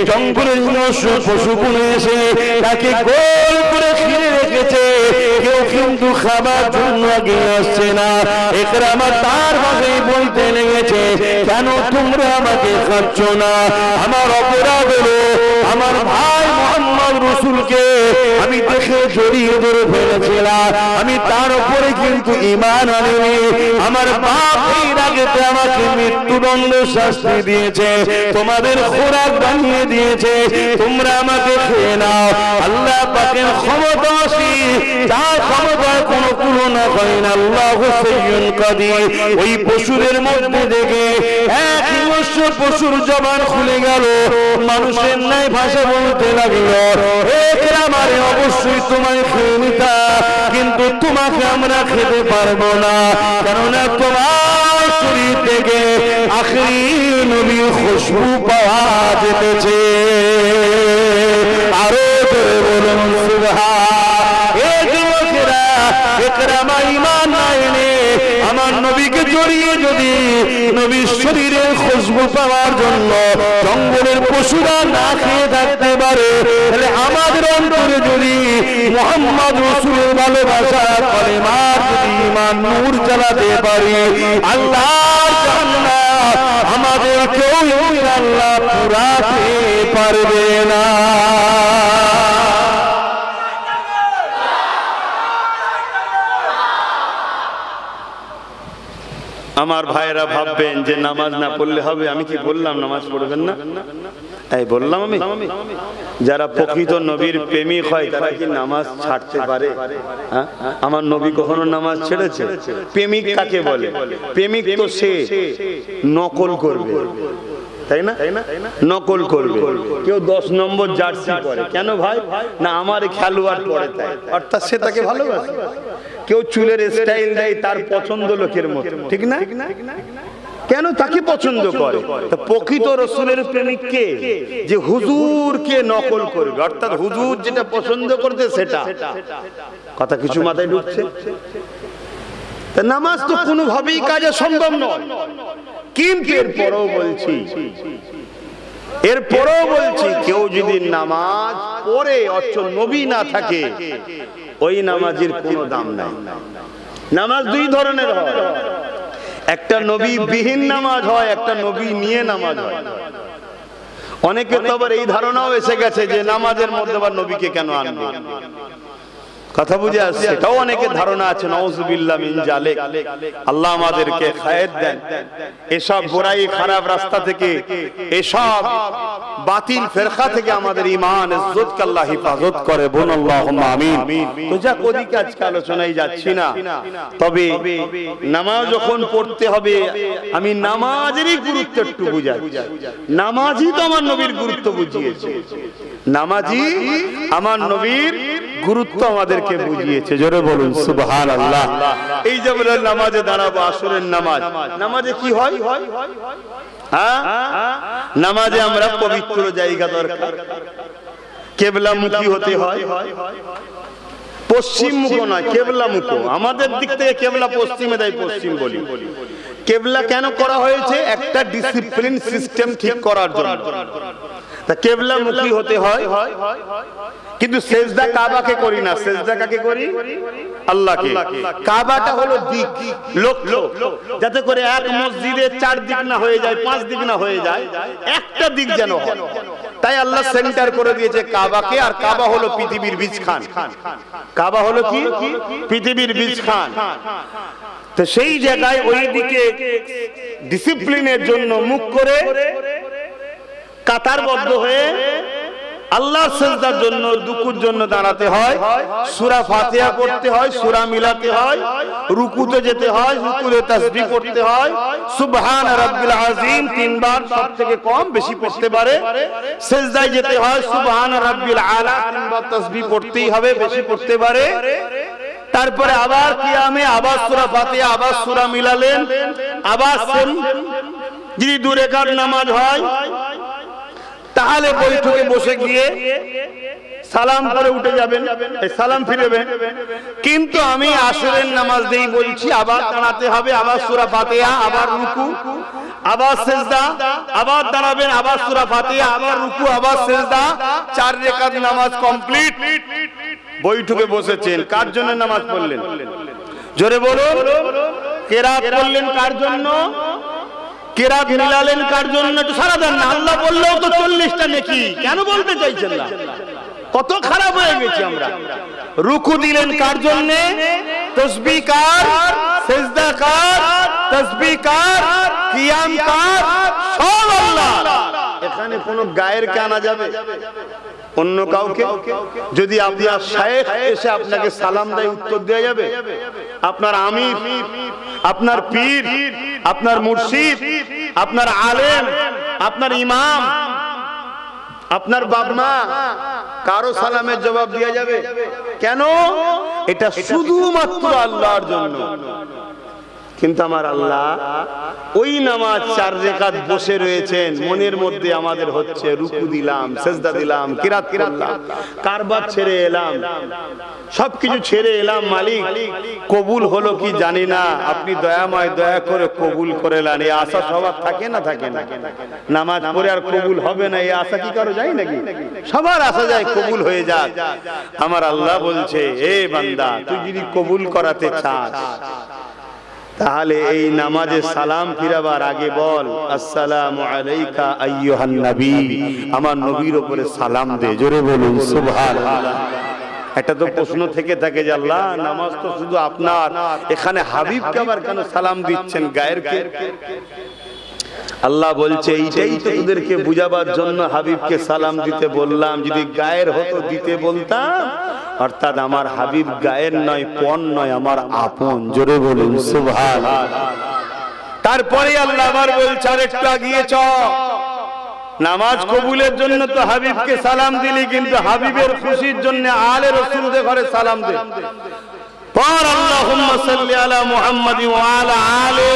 জঙ্গলের পশুগুলো এসে তাকে গোল করে ঘিরে রেখেছে, কেউ কিন্তু খাবার জন্য আগে আসছে না। ইকরামা তার ভাষায় বলতে লেগেছে, কেন তোমরা আমাকে খাচ্ছ না? আমার অপরাধ হলো আমার ভাই মুহাম্মদ রাসূলকে আমি দেখে জড়িয়ে ধরে ফেলেছিলাম, আমি তার উপরে কিন্তু ঈমান আনিনি। আমার বাপ এর আগে আমাকে মৃত্যুদণ্ড শাস্তি দিয়েছে, তোমাদের খোরাক বানিয়ে দিয়েছে, তোমরা আমাকে খেয়ে নাও। আল্লাহ পাকের ক্ষমতা আছে, যার ক্ষমতার কোনো তুলনা হয় না। আল্লাহু সাইয়্যুন কাদির। ওই পশুদের মধ্যে থেকে এক হিংস্র পশুর জবান খুলে গেল, মানুষের ন্যায় ভাষা বলতে লাগলো, ইকরামারে অবশ্যই তোমায় খেয়ে নিতা, কিন্তু তোমাকে আমরা খেতে পারবো না, কেননা তোমার শরীর থেকে আখিরি নবীর খুশবু পাওয়া যেতেছে। আরো জোরে বলুন সুবহান। এই যুবকেরা, ইকরামা ঈমান না এনে আমার নবীকে জড়িয়ে যদি নবীর শরীরের খুশবু পাওয়ার জন্য জঙ্গলের পশুরা না খেয়ে থাকতে পারে, তাহলে আমাদের অন্তরে যদি মুহাম্মদ রাসূলের ভালোবাসা কলেমার যদি ঈমান নূর জ্বালাতে পারি, আল্লাহর জান্নাত আমাদের কেউ আল্লাহ পুরাতে পারবে না। আমার ভাইরা ভাববেন যে নামাজ না পড়লে হবে। আমি কি বললাম নামাজ পড়বেন না? এই বললাম আমি? যারা প্রকৃত নবীর প্রেমিক হয় তারা কি নামাজ ছাড়তে পারে? আমার নবী কখনো নামাজ ছেড়েছে? প্রেমিক কাকে বলে? প্রেমিক তো সে নকল করবে, তাই না? নকল করবে। কেউ 10 নম্বর জার্সি পরে, কেন ভাই? না আমার খেলোয়াড় পরে তাই, অর্থাৎ সে তাকে ভালোবাসে। কেউ চুলের স্টাইল দেয় তার পছন্দ লোকের মতো, ঠিক না? কেন তাকে পছন্দ করে? প্রকৃত রাসূলের প্রেমিক কে? যে হুজুরকে নকল করবে, অর্থাৎ হুজুর যেটা পছন্দ করতে সেটা। কথা কিছু মাথায় ঢুকছে? নামাজ তো কোনোভাবেই কাজে সম্ভব নয়, কিন্তু এরপরও বলছি কেউ যদি নামাজ পড়ে অথচ নবী না থাকে, ওই নামাজের কোনো দাম নাই। নামাজ দুই ধরনের হয়, একটা নবী বিহীন নামাজ হয়, একটা নবী নিয়ে নামাজ হয়। অনেকে তো আবার এই ধারণাও এসে গেছে যে নামাজের মধ্যে আবার নবীকে কেন আনবে। কথা বুঝে আসছে? এটাও অনেকের ধারণা আছে। নাউযুবিল্লাহ মিন জালিক। আল্লাহ আমাদেরকে খায়ের দেন এসব বুরাই খারাপ রাস্তা থেকে, এসব বাতিল ফিরকা থেকে আমাদের ঈমান ইজ্জতকে আল্লাহ হেফাজত করে। বলুন আল্লাহুম্মা আমিন। তো যাক, ওদিকে আজকে আলোচনায় যাচ্ছি না, তবে নামাজ যখন পড়তে হবে আমি নামাজেরই গুরুত্ব একটু বুঝাই। নামাজই তো আমার নবীর গুরুত্ব বুঝিয়েছে, নামাজই আমার নবীর গুরুত্ব আমাদেরকে বুঝিয়েছে। জোরে বলুন সুবহানাল্লাহ। এই যে আমরা নামাজে দাঁড়াবো, আসরের নামাজ, নামাজে কি হয়? নামাজে আমরা পবিত্র জায়গা দরকার, কিবলামুখী হতে হয়। পশ্চিম মুখ নয়, কিবলা মুখ। আমাদের দিক থেকে কিবলা পশ্চিমে দেয়, পশ্চিম বলি। কিবলা কেন করা হয়েছে? একটা ডিসিপ্লিন সিস্টেম ঠিক করার জন্য। তা কিবলা মুখী হতে হয়, কিন্তু সেজদা কাবাকে করি না। সেজদা কাকে করি? আল্লাহকে। কাবাটা হলো দিক, লক্ষ্য, যাতে করে এক মসজিদে 4 দিক না হয়ে যায়, 5 দিক না হয়ে যায়, একটা দিক যেন হয়। তাই আল্লাহ সেন্টার করে দিয়েছে কাবাকে। আর কাবা হলো পৃথিবীর বীজখান। কাবা হলো কি? পৃথিবীর বীজখান। তো সেই জায়গায় ওই দিকে ডিসিপ্লিনের জন্য মুখ করে কাতারবদ্ধ হয়ে আল্লাহর সিজদার জন্য, রুকুর জন্য দাঁড়াতে হয়, সূরা ফাতিহা পড়তে হয়, সূরা মিলাতে হয়, রুকুতে যেতে হয়, রুকুতে তাসবিহ পড়তে হয়, সুবহান রাব্বিল আযীম 3 বার, সবথেকে কম, বেশি পড়তে পারে। সিজদায় যেতে হয়, সুবহান রাব্বিল আলা 3 বার তাসবিহ পড়তেই হবে, বেশি পড়তে পারে। তারপরে আবার কিয়ামে আবার সূরা ফাতিহা আবার সূরা মিলালেন, আবার যদি 2 রাকাত নামাজ হয় তাহলে বৈঠকে বসে গিয়ে সালাম করে উঠে যাবেন, সালাম ফিরবেন। কিন্তু আমি আসরের নামাজ দেই বলছি আবার দাঁড়াতে হবে, আবার সূরা ফাতিহা আবার রুকু আবার সিজদা, আবার দাঁড়াবেন আবার সূরা ফাতিহা আবার রুকু আবার সিজদা, 4 রাকাত নামাজ কমপ্লিট। বৈঠকে বসেছেন, কার জন্য নামাজ পড়লেন? জোরে বলুন। কেরাত করলেন কার জন্য? কেরাত মিলালেন কার জন্য? একটু সারা দেন না। আল্লাহ বললেও তো 40টা নেকি, কেন বলতে চাইছেন না? কত খারাপ হয়ে গেছি আমরা। রুকু দিলেন কার জন্য? তাসবিহ কার, সিজদা কার, তাসবিহ কার, কিয়াম কার, সব আল্লাহ। এখানে কোনো গায়েরকে আনা যাবে? অন্য কাউকে? যদি আপনার শায়েখ এসে আপনাকে সালাম দেয় উত্তর দেওয়া যাবে? আপনার আমির, আপনার পীর, আপনার মুর্শিদ, আপনার আলেম, আপনার ইমাম, আপনার বাবা-মা, কারো সালামের জবাব দেওয়া যাবে? কেন? এটা শুধুমাত্র আল্লাহর জন্য। কিন্তু আমার আল্লাহ ওই নামাজ 4 রাকাত বসে রয়েছেন, মনের মধ্যে আমাদের হচ্ছে রুকু দিলাম, সিজদা দিলাম, কিরাত করলাম, কারবার ছেড়ে এলাম, সবকিছু ছেড়ে এলাম, মালিক কবুল হলো কি জানি না, আপনি দয়াময় দয়া করে কবুল করে নেন। এই আশা সবার থাকে না? থাকে না? নামাজ পড়ে আর কবুল হবে না এই আশা কি কারো যায় নাকি? সবার আশা যায় কবুল হয়ে যাক। আমার আল্লাহ বলছে, এ বান্দা তুই যদি কবুল করাতে চাস তাহলে এই নামাজে সালাম ফিরাবার আগে বল আসসালামু আলাইকা আইয়ুহান নবী, আমার নবীর উপরে সালাম দে। জোরে বলুন সুবহানাল্লাহ। একটা তো প্রশ্ন থেকে থাকে যে আল্লাহ নামাজ তো শুধু আপনার, এখানে হাবিবকে আবার কেন সালাম দিচ্ছেন, গায়েরকে? আল্লাহ বলছে এইটাই তো তোদেরকে বুঝাবার জন্য হাবিবকে সালাম দিতে বললাম। যদি গায়ের হতো দিতে বলতাম, অর্থাৎ আমার হাবিব গায়ের নয়, পণ নয়, আমার আপন। জোরে বলুন সুবহানাল্লাহ। তারপরে আল্লাহ আবার বলছে আরেকটু এগিয়ে চল, নামাজ কবুলের জন্য তো হাবিবকে সালাম দিলি, কিন্তু হাবিবের খুশির জন্য আলে রাসূলদের ঘরে সালাম দে। পর আল্লাহুম্মা সাল্লি আলা মুহাম্মাদ ওয়া আলা আলি।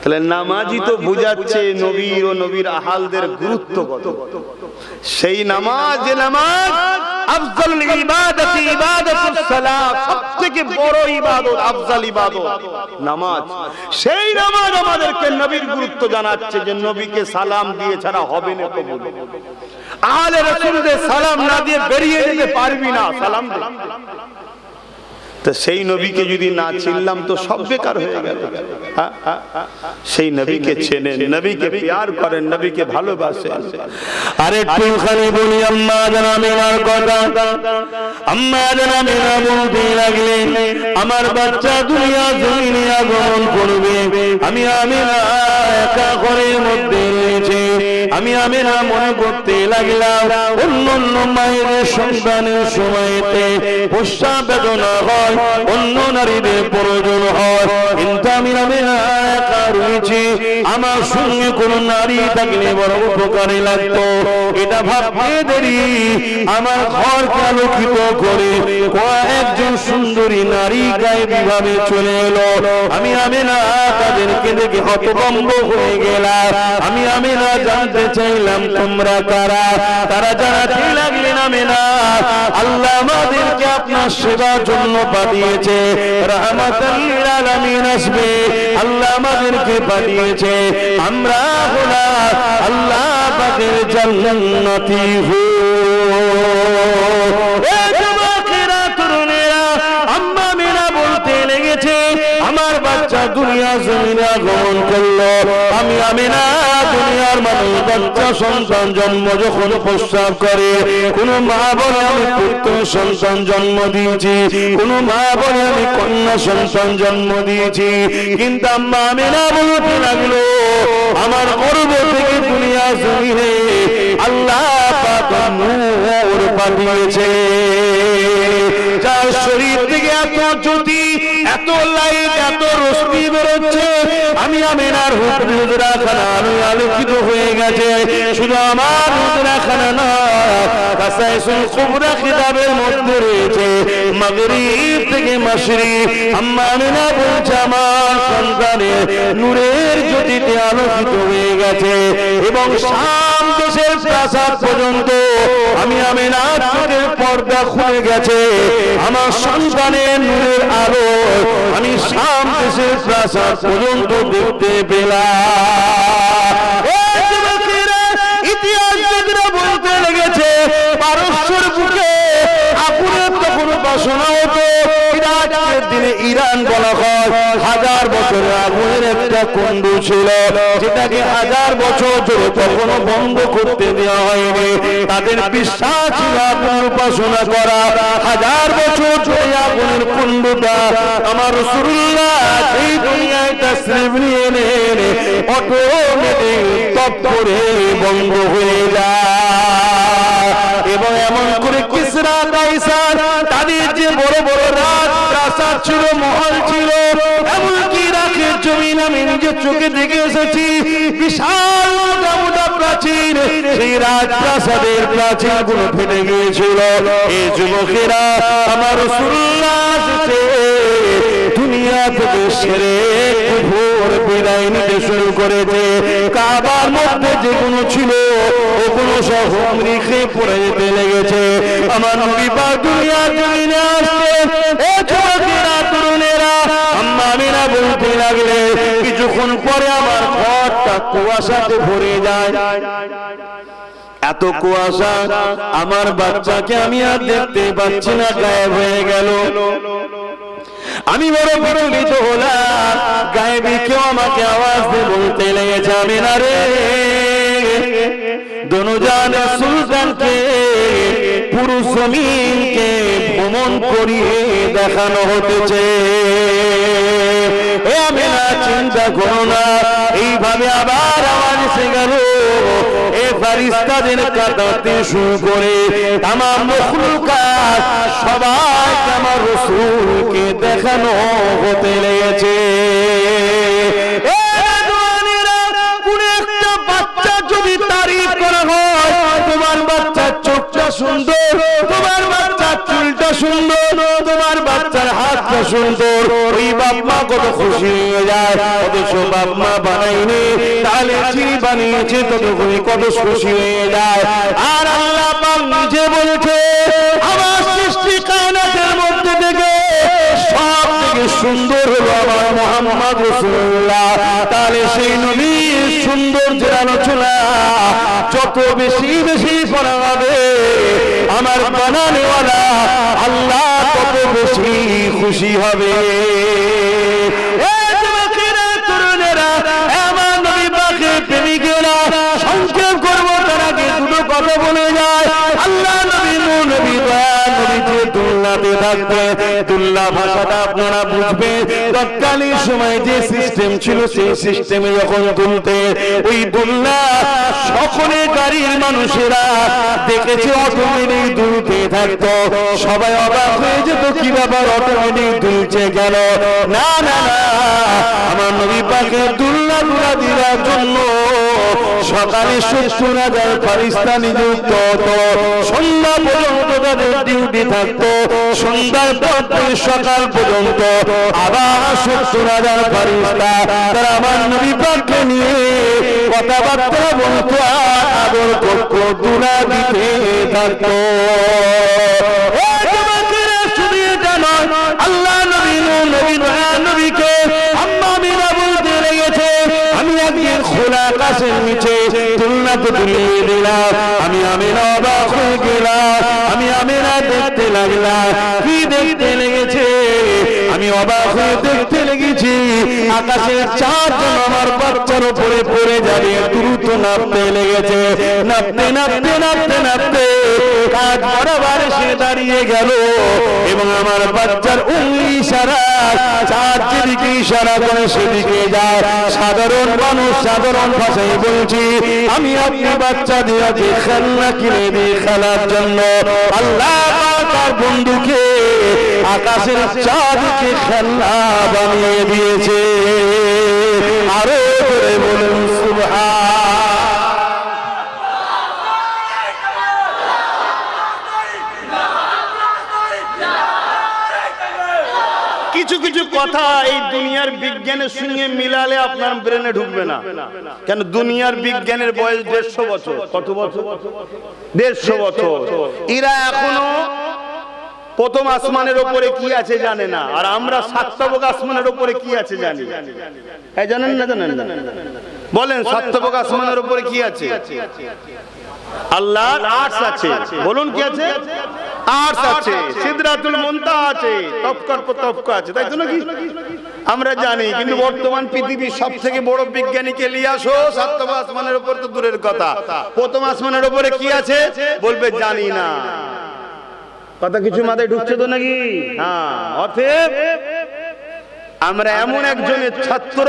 তাহলে নামাজই তো বুঝাচ্ছে নবীর ও নবীর আহালদের গুরুত্ব কত। সেই নামাজ, যে নামাজ আফজালুল ইবাদাতি ইবাদাতুস সালাত, সবথেকে বড় ইবাদত, আফজাল ইবাদত নামাজ। সেই নামাজ আমাদেরকে নবীর গুরুত্ব জানাচ্ছে যে নবীকে সালাম দিয়ে ছাড়া হবে না কবুল। আহলে রাসূলদের সালাম না দিয়ে বেরিয়ে যেতে পারবি না, সালাম দে। তো সেই নবীকে যদি না চিনলাম তো সব বেকার হয়ে গেল। সেই নবীকে চেনেন, নবীকে প্যার করেন, নবীকে ভালোবাসেন। আরে একটুখানি বলি আম্মা জান আমিনার কথা। আম্মা জান আমিনা বলতে লাগলেন আমার বাচ্চা দুনিয়া জমিনে আগমন করবে, আমি আমিনা একা ঘরের মধ্যে রয়েছে। আমি আমিনা মনে করতে লাগলাম অন্য অন্য মায়ের সন্তানের সময়তে প্রসব বেদনা হয়, অন্য নারীদের প্রয়োজন হয়, কিন্তু আমি আমিনা একা রয়েছি, আমার সঙ্গে কোন নারী থাকলে বড় উপকারে লাগতো। এটা ভাবতে দেরি আমার ঘরকে আলোকিত করে কয়েকজন সুন্দরী নারী গায়েবী ভাবে চলে এলো। আমি আমিনা তাদেরকে দেখে হতভম্ব হয়ে গেলাম। আমি আমিনা জানতে চাইলাম তোমরা কারা? তারা জানাতে লাগলেন আমিনা আল্লাহ আমাদেরকে আপনার সেবার জন্য পাঠিয়েছে, রাহমাতাল লিল আলামিন আসবে, আল্লাহ আমাদেরকে পাঠিয়েছে, আমরা হলাম আল্লাহ পাকের জান্নাতি হো। এ যুবকেরা, তরুণেরা, আম্মা আমিনা বলতে লেগেছে আমার বাচ্চা দুনিয়া জমিনে আগমন করলো। আমি আমিনা দুনিয়ার মানুষ বাচ্চা সন্তান জন্ম যখন প্রস্রাব করে, কোন মা বলে আমি পুত্র সন্তান জন্ম দিয়েছি, কোন মা বলে আমি কন্যা সন্তান জন্ম দিয়েছি, কিন্তু আম্মা আমিনা বলতে লাগলো আমার গর্ভ থেকে দুনিয়া জমিনে আল্লাহ পাক নূর পাঠিয়েছে, যার শরীর থেকে এত জ্যোতি, এত লাইট, এত রশ্মি বেরোচ্ছে, আমি আমিনার হুজরাখানা আলোকিত হয়ে গেছে। শুধু আমার হুজরাখানা না, কাসাইসুল কুবরা কিতাবের মধ্যে রয়েছে মাগরিব থেকে মাশরিক আম্মা আমিনা বলছে আমার সন্তানের নূরের জ্যোতিতে আলোকিত হয়ে গেছে এবং শাম দেশের প্রাসাদ পর্যন্ত আমি আমিনার চোখের পর্দা খুলে গেছে। আমার সন্তানের নূরের আলো আমি শাম দেশের প্রাসাদ পর্যন্ত দেখতে পেলাম। ইতিহাসবিদরা বলতে লেগেছে পারস্যের বুকে আগুনের তখন উপাসনা হতো। ইরাকের দিনে ইরান বলা হয়, 1000 বছরের আগুনের একটা কুণ্ড ছিল যেটাকে 1000 বছর ধরে কখনো বন্ধ করতে দেওয়া হয়নি। তাদের বিশ্বাস ছিল আগুনের উপাসনা করা। 1000 বছর ধরে আগুনের কুণ্ডটা আমার রাসূলুল্লাহ এই দুনিয়ায় তাশরীফ নিয়ে এলেন, অটোমেটিক তপ করে বন্ধ হয়ে যায়। এবং এমন করে কিসরা কাইসার তাদের যে বড় বড় রাজ প্রাসাদ ছিল, মহল ছিল, এমনকি ইরাকের জমিন আমি নিজের চোখে দেখে এসেছি বিশাল মোটা প্রাচীর, সেই রাজপ্রাসাদের প্রাচীর গুলো ফেটে গিয়েছিল। এই যুবকেরা আমার রাসূলুল্লাহ এসেছে দুনিয়া থেকে সেরে কুফর বিদায় নিতে শুরু করেছে। কাবার মধ্যে যেগুলো ছিল ওগুলো সব হুমড়িকে পড়ে যেতে লেগেছে। আমার নবী পাক দুনিয়ার জমিনে আসছে, এ যুবকেরা তরুণেরা আম্মা আমিনা বলতে লাগলে কিছুক্ষণ পরে আমার ঘরটা কুয়াশাতে ভরে যায়। এত কুয়াশা, আমার বাচ্চাকে আমি আর দেখতে পাচ্ছি না, গায়েব হয়ে গেল। আমি বড় বিচলিত হলাম। গায়েবী কেউ আমাকে আওয়াজ দিয়ে বলতে লেগেছে আমিনা রে, দোনোজানের সুলতানকে পুরো জমিনকে ভ্রমণ করিয়ে দেখানো হতেছে। এ আমিনা চিন্তা করো না। এইভাবে আবার আওয়াজ এসে গেল, এ ফেরেশতাদের কাঁদাতে শুরু করে তামাম মখলুকাত সবাইকে আমার রাসূলকে দেখানো হতে লেগেছে। তোমার বাচ্চার চোখটা সুন্দর, তোমার বাচ্চার চুলটা সুন্দর, তোমার বাচ্চার হাতটা সুন্দর, ওই বাপ মা কত খুশি হয়ে যায়। অথচ বাপ মা বানাইনি, তাহলে যিনি বানিয়েছে ততক্ষণই কত খুশি হয়ে যায়। আর আল্লাহ পাক নিজে বলছে আমার সৃষ্টি কায়নাতের মধ্যে থেকে সব থেকে সুন্দর হলো আমার মুহাম্মদ রাসূলুল্লাহ। তাহলে সেই নবীর সৌন্দর্যের আলোচনা যত বেশি বেশি করা হবে আমার বানানেওয়ালা আল্লাহ তত বেশি খুশি হবে। আমার নবী পাকের প্রেমিকেরা সংক্ষেপ করবো তার আগে দুটো কথা বলে যায়। আল্লাহ নবী নবী নবীকে তুলনাতে থাকবে, তুলনা ভাষাটা আপনারা বুঝবেন। তৎকালীন সময় যে সিস্টেম ছিল সেই সিস্টেমে যখন তুলতে, ওই তুলনা সকলে গাড়ির মানুষেরা দেখেছে অটোমেটিক দুলতে থাকতো। সবাই অবাক হয়ে যেত কি ব্যাপার অটোমেটিক দুলছে গেল। না না না, আমার নবী পাকের তুলনা তুলা দেওয়ার জন্য সকালে 70,000 ফেরেশতা নিযুক্ত হতো, সন্ধ্যা পর্যন্ত তাদের ডিউটি থাকতো। সন্ধ্যার পর থেকে সকাল পর্যন্ত আবার 70,000 ফেরেশতা তারা আমার নবী পাককে নিয়ে কথাবার্তা বলতো, আদর করতো, তুলা দিতে থাকতো। শুধু এটা নয়, আল্লাহ নবী নবীকে আম্মা আমিনা বলতে লেগেছে আমি একদিন খোলা আকাশের নিচে তুলনাতে তুলিয়ে দিলাম। আমি আমিনা অবাক হয়ে গেলাম। আমি আমিনা দেখতে লাগলাম। কি দেখতে লেগেছে? আমি অবাক হয়ে দেখতে লেগেছি আকাশের চাঁদ যেন আমার বাচ্চার উপরে পড়ে যাবে দ্রুত নামতে লেগেছে। নামতে নামতে নামতে নামতে কাজ বরাবর সে দাঁড়িয়ে গেল এবং আমার বাচ্চার উংলি ইশারা চাঁদ যেদিকে ইশারা করে সেদিকে যায়। সাধারণ মানুষ সাধারণ ভাষায় বলছি, আমি আপনি বাচ্চা দিয়ে খেলনা কিনে দিই খেলার জন্য। আল্লাহ তার বন্ধুকে আকাশের চাঁদকে খেলনা বানিয়ে দিয়েছে। আরো জোরে বলুন সুবহান। কিছু কিছু কথা এই দুনিয়ার বিজ্ঞানের সঙ্গে মিলালে আপনার ব্রেনে ঢুকবে না। কেন? দুনিয়ার বিজ্ঞানের বয়স 150 বছর। কত বছর? 150 বছর। এরা এখনো প্রথম আসমানের উপরে কি আছে জানে না, আর আমরা সাতবক আসমানের উপরে কি আছে জানি। এই জানেন না? জানেন না? বলেন, সাতবক আসমানের উপরে কি আছে? আল্লাহর আরশ আছে। বলুন কি আছে? আরশ আছে, সিদরাতুল মুনতাহা আছে, তফকার পর তফকা আছে, তাই তো নাকি? আমরা জানি, কিন্তু বর্তমান পৃথিবীর সবথেকে বড় বিজ্ঞানীকে নিয়ে আসো, সাতম আসমানের উপর তো দূরের কথা, প্রথম আসমানের উপরে কি আছে বলবে জানি না। কথা কিছু মাথায় ঢুকছে তো নাকি? হ্যাঁ। অতএব আমরা এমন একজনের ছাত্র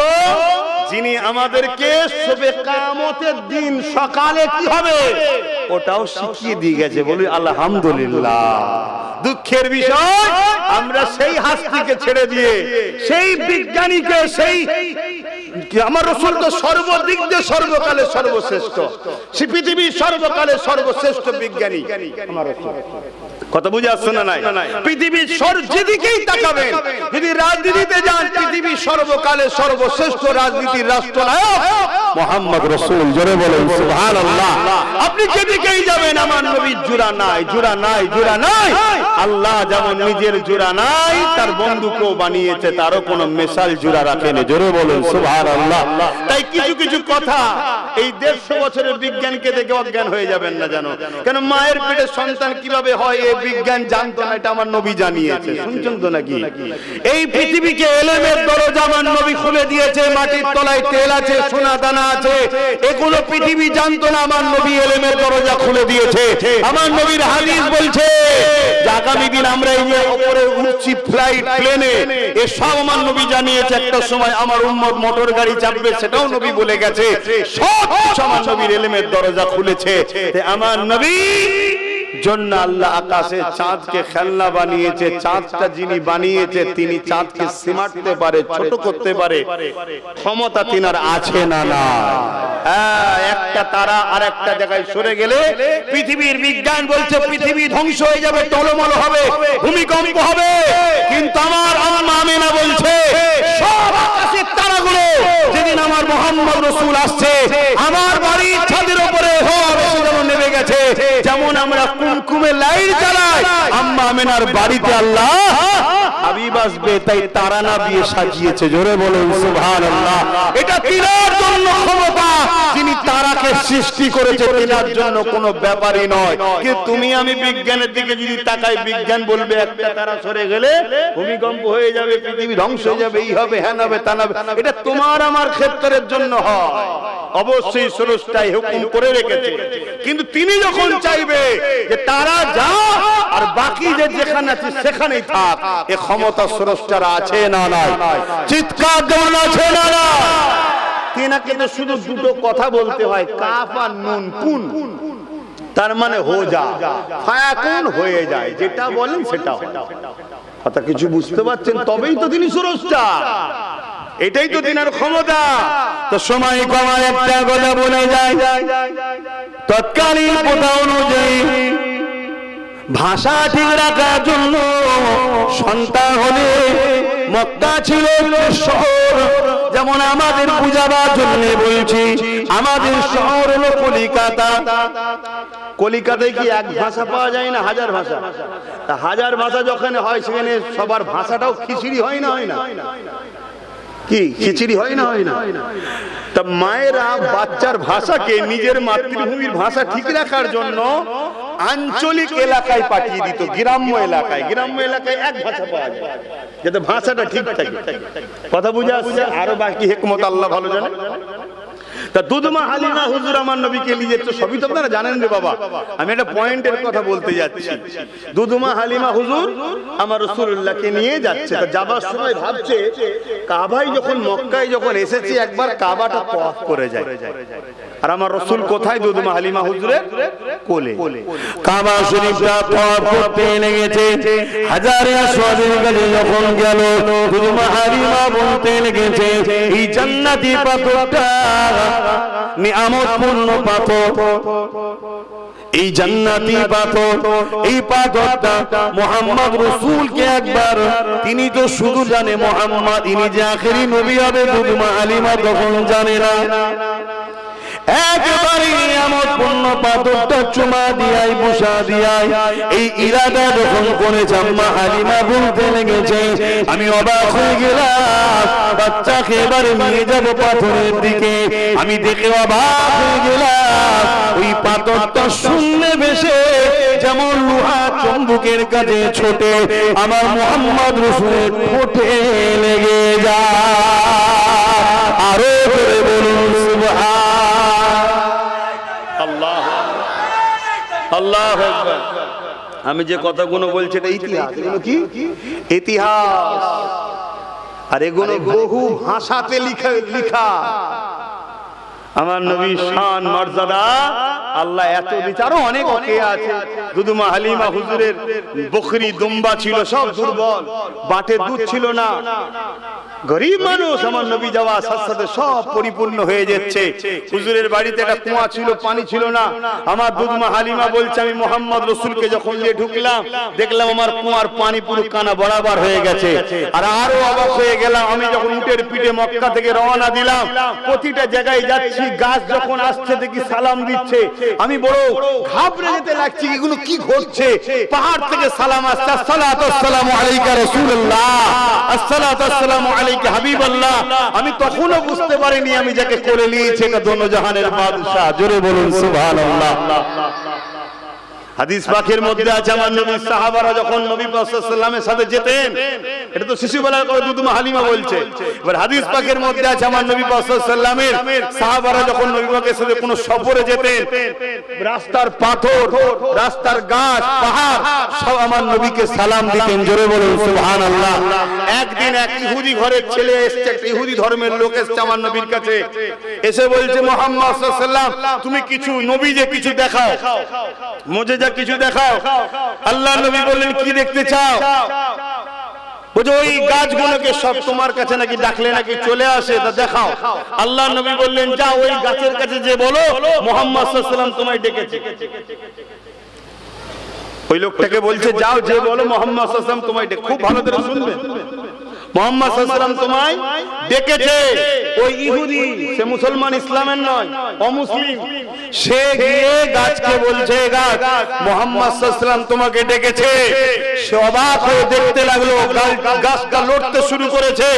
যিনি আমাদেরকে সবে কিয়ামতের দিন সকালে কি হবে ওটাও শিখিয়ে দিয়ে গেছে। বলি আলহামদুলিল্লাহ। দুঃখের বিষয়, আমরা সেই হাস্তিকে ছেড়ে দিয়ে সেই বিজ্ঞানীকে, সেই আমার রাসূল তো সর্বদিক দিয়ে সর্বকালে সর্বশ্রেষ্ঠ, সে পৃথিবীর সর্বকালে সর্বশ্রেষ্ঠ বিজ্ঞানী আমার রাসূল। কথা বুঝে আসছে না? নাই পৃথিবীর যেদিকেই তাকাবেন, যদি রাজনীতিতে যান, পৃথিবীর সর্বকালে সর্বশ্রেষ্ঠ রাজনীতির রাষ্ট্রনায়ক মুহাম্মদ রাসূল। জোরে বলেন সুবহানাল্লাহ। আপনি যেদিকেই যাবেন আমার নবীর জোড়া নাই, জোড়া নাই, জোড়া নাই। আল্লাহ যেমন নিজের জোড়া নাই, তার বন্ধুকেও বানিয়েছে, তারও কোনো মেশাল জোড়া রাখেনি। জোরে বলেন সুবহানাল্লাহ। তাই কিছু কিছু কথা এই 150 বছরের বিজ্ঞানকে দেখে অজ্ঞান হয়ে যাবেন না, জানো? কেন? মায়ের পেটে সন্তান কিভাবে হয় এই বিজ্ঞান জানতো না, এটা আমার নবী জানিয়েছে। শুনছেন তো নাকি? এই পৃথিবীকে এলেমের দরজা আমার নবী খুলে দিয়েছে। মাটির তলায় তেল আছে, সোনা দানা আছে, এগুলো পৃথিবী জানতো না, আমার নবী এলেমের দরজা খুলে দিয়েছে। আমার নবীর হাদিস বলছে যে আগামী দিন আমরা এই যে উপরে উঠছি ফ্লাইট, প্লেনে, এসব আমার নবী জানিয়েছে। একটা সময় আমার উম্মত মোটর গাড়ি চাপবে, সেটাও নবী বলে গেছে। সব আমার নবীর এলেমের দরজা খুলেছে। আমার নবী জন্য আল্লাহ আকাশে চাঁদকে খেলনা বানিয়েছে। চাঁদটা যিনি বানিয়েছে তিনি চাঁদকে সীমাটতে পারে, ছোট করতে পারে, ক্ষমতা তিনার আছে না? না। একটা তারা আর একটা জায়গায় সরে গেলে পৃথিবীর বিজ্ঞান বলছে পৃথিবী ধ্বংস হয়ে যাবে, টলমল হবে, ভূমিকম্প হবে। কিন্তু আমার আম্মা আমিনা বলছে সব আকাশের তারাগুলো যেদিন আমার মুহাম্মদ রাসূল আসছে, আমার বাড়ির ছাদের উপরে হবে সেজন্য নেমে গেছে। যেমন আমরা কুমকুমে লাইট জ্বালাই, আম্মা আমিনার বাড়িতে আল্লাহ হাবিব আসবে, তাই তারা না দিয়ে সাজিয়েছে। জোরে বলুন সুবহানাল্লাহ। এটা তিনার জন্য ক্ষমতা, যিনি তারাকে সৃষ্টি করেছে, তিনার জন্য কোনো ব্যাপারই নয়। কিন্তু তুমি আমি বিজ্ঞানের দিকে যদি তাকাই, বিজ্ঞান বলবে একটা তারা সরে গেলে ভূমিকম্প হয়ে যাবে, পৃথিবী ধ্বংস হয়ে যাবে, এই হবে, হ্যাঁ হবে, তা হবে। এটা তোমার আমার ক্ষেত্রের জন্য হয়, অবশ্যই স্রষ্টাই হুকুম করে রেখেছে। কিন্তু তিনি যখন চাইবে যে তারা যা আর বাকি যে যেখানে আছে সেখানেই থাক, এ ক্ষমতা স্রষ্টার আছে না নাই? চিৎকার দেওয়ান আছে না না? তিনাকে তো শুধু দুটো কথা বলতে হয়, কাফ আর নুন, কুন, তার মানে হো যা, ফায়াকুন, হয়ে যায়, যেটা বলেন সেটা। কথা কিছু বুঝতে পারছেন? তবেই তো তিনি স্রষ্টা, এটাই তো তিনার ক্ষমতা। তো সময় কমায় একটা কথা বলে যায়, তৎকালীন কথা অনুযায়ী ভাষা ঠিক রাখার জন্য সন্তান হলে মক্কা ছিল শহর। যেমন আমাদের পূজাবার জন্য বলছি, আমাদের শহর হলো কলিকাতা। কলিকাতায় কি এক ভাষা পাওয়া যায় না? হাজার ভাষা। হাজার ভাষা যখন হয় সেখানে সবার ভাষাটাও খিচুড়ি হয় না? হয় না? কি খিচুড়ি হয় না? হয় না? তা মায়েরা বাচ্চার ভাষাকে নিজের মাতৃভূমির ভাষা ঠিক রাখার জন্য আঞ্চলিক এলাকায় পাঠিয়ে দিত, গ্রাম্য এলাকায়। গ্রাম্য এলাকায় এক ভাষা পাওয়া যায় যাতে ভাষাটা ঠিক থাকে। কথা বুঝে আসছে? আরো বাকি হিকমত আল্লাহ ভালো জানে। তা দুধমা হালিমা হুজুর আমার নবীকে নিয়ে যেত, সবই তো আপনারা জানেন রে বাবা। আমি একটা পয়েন্টের কথা বলতে যাচ্ছি। দুধমা হালিমা হুজুর আমার রাসূলুল্লাহকে নিয়ে যাচ্ছে। তা যাবার সময় ভাবছে কাবায় যখন মক্কায় যখন এসেছি একবার কাবাটা তওয়াফ করে যায়। আর আমার রাসূল কোথায়? দুধমা হালিমা হুজুরের কোলে। কাবা শরীফটা তওয়াফ করতে লেগেছে। হাজারে আসওয়াদের কাছে যখন গেল, দুধমা হালিমা বলতে লেগেছে এই জান্নাতি পাথরটা নিয়ামতপূর্ণ পাথর, এই জান্নাতি পাথর, এই পাথরটা মুহাম্মদ রাসূলকে একবার, তিনি তো শুধু জানে মুহাম্মদ ইনি যে আখেরি নবী হবে, দুধমা হালিমা তখন জানে না। একেবারে নিয়ামতপূর্ণ পাথরটা চুমা দিয়াই বুসা দিয়াই এই ইরাদা যখন করেছে আম্মা হালিমা বলতে লেগেছে আমি অবাক হয়ে গেলাম, বাচ্চাকে এবারে নিয়ে যাব পাথরের দিকে। আমি দেখে অবাক হয়ে গেলাম ওই পাথরটা শূন্যে ভেসে যেমন লোহা চুম্বকের কাছে ছোটে আমার মুহাম্মদ রাসূলের ঠোঁটে লেগে যায়। আরো জোরে বলুন সুবহান আল্লাহু আকবার। আমি যে কথাগুলো বলছি এটা ইতিহাস, এগুলো কি ইতিহাস, আর এগুলো বহু ভাষাতে লিখা। আমার নবীর শান মর্যাদা আল্লাহ এত বিচারও অনেক ওকে আছে। দুধমা হালিমা হুজুরের বকরি দুম্বা ছিল সব দুর্বল, বাটে দুধ ছিল না, গরিব মানুষ। আমার নবী যাওয়ার সাথে সাথে সব পরিপূর্ণ হয়ে যাচ্ছে। হুজুরের বাড়িতে একটা কুয়া ছিল, পানি ছিল না। আমার দুধমা হালিমা বলছে আমি মুহাম্মদ রাসূলকে যখন নিয়ে ঢুকলাম দেখলাম আমার কুয়ার পানি পুরো কানা বরাবর হয়ে গেছে। আর আরো অবাক হয়ে গেলাম আমি যখন উটের পিঠে মক্কা থেকে রওনা দিলাম, প্রতিটা জায়গায় যাচ্ছি গাছ যখন আসছে দেখি সালাম দিচ্ছে, আমি বড় ঘাবড়ে যেতে লাগছি এগুলো কি ঘটছে। পাহাড় থেকে সালাম আসছে, আসসালাতু আসসালামু আলাইকা রাসূলুল্লাহ, আসসালাতু আসসালামু আলাইকা হাবিবাল্লাহ। আমি তখনও বুঝতে পারিনি আমি যাকে কোলে নিয়েছে এটা দোনো জাহানের বাদশা। জোরে বলুন সুবহানাল্লাহ। হাদিস পাকের মধ্যে আছে আমার নবীর সাহাবারা যখন নবী পাক সাল্লাল্লাহু আলাইহি ওয়াসাল্লামের সাথে যেতেন, এটা তো শিশুবেলার কথা দুধমা হালিমা বলছে। এবার হাদিস পাকের মধ্যে আছে আমার নবী পাক সাল্লাল্লাহু আলাইহি ওয়াসাল্লামের সাহাবারা যখন নবী পাকের সাথে কোনো সফরে যেতেন, রাস্তার পাথর, রাস্তার গাছ, পাহাড় সব আমার নবীকে সালাম দিতেন। জোরে বলুন সুবহানাল্লাহ। একদিন এক ইহুদি ঘরের ছেলে এসেছে, একটা ইহুদি ধর্মের লোক এসেছে আমার নবীর কাছে, এসে বলছে মুহাম্মদ সাল্লাল্লাহু আলাইহি ওয়াসাল্লাম তুমি কিছু নবী যে কিছু দেখাও, মুজিজা কিছু দেখাও। আল্লাহ নবী বললেন কি দেখতে চাও? বুঝো ওই গাছগুলোকে সব তোমার কাছে নাকি ডাকলে নাকি চলে আসে, তা দেখাও। আল্লাহ নবী বললেন যাও ওই গাছের কাছে যে বলো মুহাম্মদ সাল্লাল্লাহু আলাইহি ওয়াসাল্লাম তোমায় ডেকেছে। ওই লোকটাকে বলছে যাও যে বলো মুহাম্মদ সাল্লাল্লাহু আলাইহি ওয়াসাল্লাম তোমায় ডেকে। খুব ভালো করে শুনবেন, মুহাম্মদ সাল্লাল্লাহু আলাইহি ওয়াসাল্লাম তোমায় ডেকেছে। ওই ইহুদি সে মুসলমান, ইসলামের নয়, অমুসলিম। সে গিয়ে গাছকে বলছে গাছ মুহাম্মদ সাল্লাল্লাহু আলাইহি ওয়াসাল্লাম তোমাকে ডেকেছে। সে অবাক হয়ে দেখতে লাগলো, গাছটা লড়তে শুরু করেছে,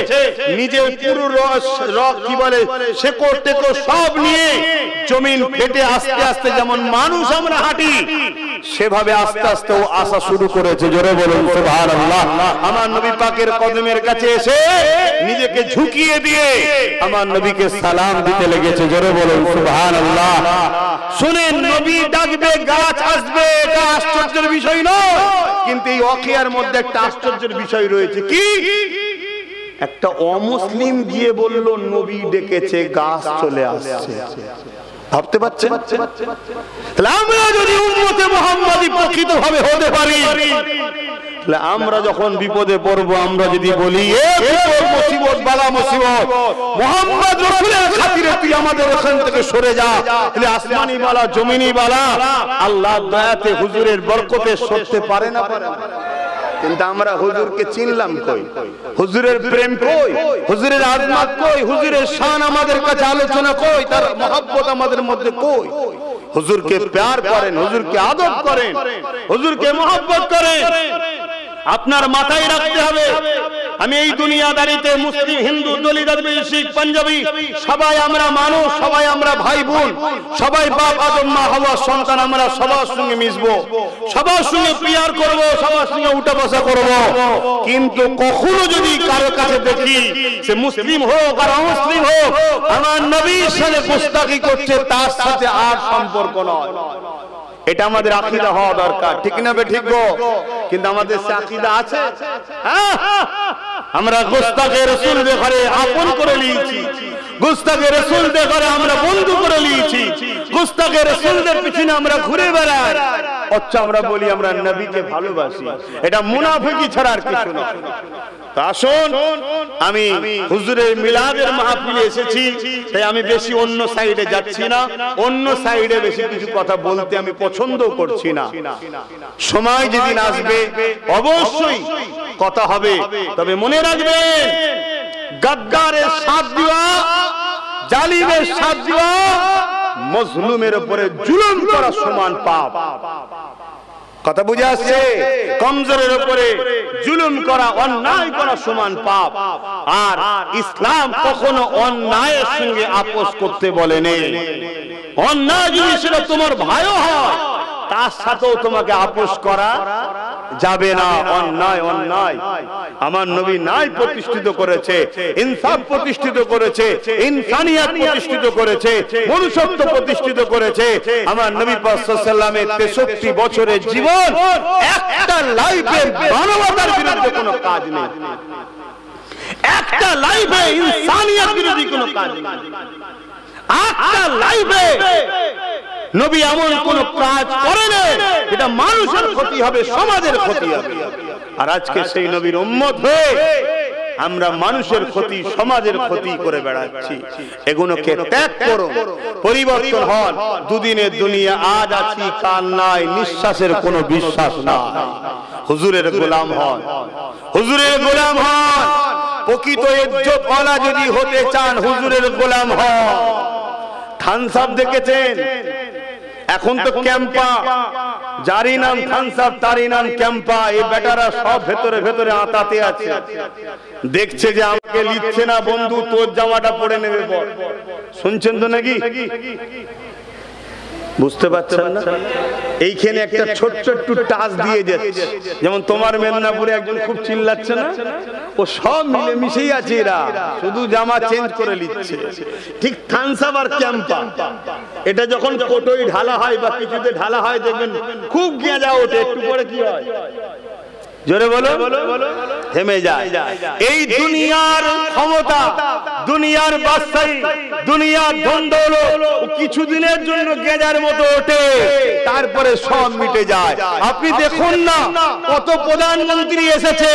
নিজে পুরো রস কি বলে শেকড় টেকড় সব নিয়ে জমিন ফেটে আস্তে আস্তে যেমন মানুষ আমরা হাঁটি সেভাবে আস্তে আস্তে ও আসা শুরু করেছে। জোরে বলুন সুবহানাল্লাহ। আমার নবী পাকের কদমের কাছে এসে নিজেকে ঝুঁকিয়ে দিয়ে আমার নবীকে সালাম দিতে লেগেছে। জোরে বলুন সুবহানাল্লাহ। শুনেন, নবী ডাকবে গাছ আসবে, এটা আশ্চর্যের বিষয় নয়, কিন্তু এই ওয়াকিয়ার মধ্যে একটা আশ্চর্যের বিষয় রয়েছে। কি? একটা অমুসলিম গিয়ে বলল নবী ডেকেছে, গাছ চলে আসছে। ভাবতে পারছেন? তাহলে আমরা যদি উম্মতে মুহাম্মাদি প্রকৃতভাবে হতে পারি, তাহলে আমরা যখন বিপদে পড়বো আমরা যদি বলি এ বিপদ মুসিবত বালা মুসিবত মুহাম্মদ রাসূলের খাতিরে তুই আমাদের ওখান থেকে সরে যা, তাহলে আসমানি বালা জমিনি বালা আল্লাহর দয়াতে হুজুরের বরকতে সরতে পারে না পারে না। কিন্তু আমরা হুজুরকে চিনলাম কই? হুজুরের প্রেম কই? হুজুরের আজমত কই? হুজুরের শান আমাদের কাছে আলোচনা কই? তার মহব্বত আমাদের মধ্যে কই? হুজুরকে প্যার করেন, হুজুরকে আদব করেন, হুজুরকে মহব্বত করেন। আপনার মাথায় রাখতে হবে আমি এই দুনিয়াদারিতে মুসলিম, হিন্দু, দলিত, আদিবাসী, শিখ, পাঞ্জাবি সবাই আমরা মানুষ, সবাই আমরা ভাই বোন, সবাই বাপ আদম মা হাওয়া সন্তান, আমরা সবার সঙ্গে মিশবো, সবার সঙ্গে পিয়ার করব, সবার সঙ্গে উঠা বসা করব। কিন্তু কখনো যদি কারো কাছে দেখি সে মুসলিম হোক আর অমুসলিম হোক, আমার নবীর সাথে গুস্তাখি করছে, তার সাথে আর সম্পর্ক নয়। এটা আমাদের আকীদা হওয়া দরকার, ঠিক না বে ঠিক গো? কিন্তু আমাদের সে আকীদা আছে? আমরা গুস্তাখে রাসূলদের ঘরে আপন করে নিয়েছি, গুস্তাখে রাসূলদের ঘরে আমরা বন্ধু করে নিয়েছি, গুস্তাখে রাসূলদের পিছনে আমরা ঘুরে বেড়াই। আচ্ছা, আমরা বলি আমরা নবীকে ভালোবাসি, এটা মুনাফিকি ছাড়া আর কিছু নয়। আসুন, আমি হুজুরের মিলাদের মাহফিলে এসেছি, তাই আমি বেশি অন্য সাইডে যাচ্ছি না, অন্য সাইডে বেশি কিছু কথা বলতে আমি পছন্দ করছি না। সময় যেদিন আসবে অবশ্যই কথা হবে, তবে মনে রাখবেন গাদ্দারের সাথ দেওয়া, জালিমের সাথ দেওয়া, মজলুমের উপরে জুলুম করা সমান পাপ। কথা বুঝে আসছে? কমজোরের উপরে জুলুম করা, অন্যায় করা সমান পাপ। আর ইসলাম কখনো অন্যায়ের সঙ্গে আপোষ করতে বলেনি। অন্যায় যদি সেটা তোমার ভাইও হয়, তার সাথেও তোমাকে আপোষ করা যাবে না। অন্যায় অন্যায়। আমার নবী ন্যায় প্রতিষ্ঠিত করেছে, ইনসাফ প্রতিষ্ঠিত করেছে, ইনসানিয়াত প্রতিষ্ঠিত করেছে, মনুষ্যত্ব প্রতিষ্ঠিত করেছে। আমার নবী পাক সাল্লাল্লাহু আলাইহি ওয়াসাল্লামের 63 বছরের জীবন, একটা লাইফে মানবতার বিরুদ্ধে কোনো কাজ নেই, একটা লাইফে ইনসানিয়াত বিরোধী কোনো কাজ নেই, একটা লাইফে নবী এমন কোন কাজ করেন এটা মানুষের ক্ষতি হবে, সমাজের ক্ষতি হবে। আর আজকে সেই নবীর উম্মত হয়ে আমরা মানুষের ক্ষতি, সমাজের ক্ষতি করে বেড়াচ্ছি। এগুলোকে ত্যাগ করো, পরিবর্তন হন। দুদিনের দুনিয়া, আজ আছি কাল নাই, নিঃশ্বাসের কোনো বিশ্বাস নাই। হুজুরের গোলাম হন, হুজুরের গোলাম হন। প্রকৃত ইজ্জত ওয়ালা যদি হতে চান, হুজুরের গোলাম হন। থামস আপ দেখেছেন? এখন তো ক্যাম্পা, যারই নাম থামস আপ তারই নাম ক্যাম্পা। এই বেটারা সব ভেতরে ভেতরে আতাতে আছে, দেখছে যে আমাকে লিখছে না, বন্ধু তোর জামাটা পরে নেবে বল। শুনছেন তো নাকি? বুঝতে পারছেন না? এইখানে একটা ছোট্ট একটু টাচ দিয়ে যাচ্ছে, যেমন তোমার মেদিনীপুরে একজন খুব চিল্লাচ্ছে না, ও সব মিলে মিশেই আছে, এরা শুধু জামা চেঞ্জ করে নিচ্ছে। ঠিক থামস আপ আর ক্যাম্পা, এটা যখন কোটোই ঢালা হয় বা কিছুতে ঢালা হয়, দেখবেন খুব গেঁজা ওঠে, একটু পরে কি হয়? জোরে বলো, থেমে যায়। এই দুনিয়ার ক্ষমতা, দুনিয়ার বাদশাহী, দুনিয়ার ধন দৌলত কিছুদিনের জন্য গেঁজার মতো ওঠে, তারপরে সব মিটে যায়। আপনি দেখুন না, কত প্রধানমন্ত্রী এসেছে,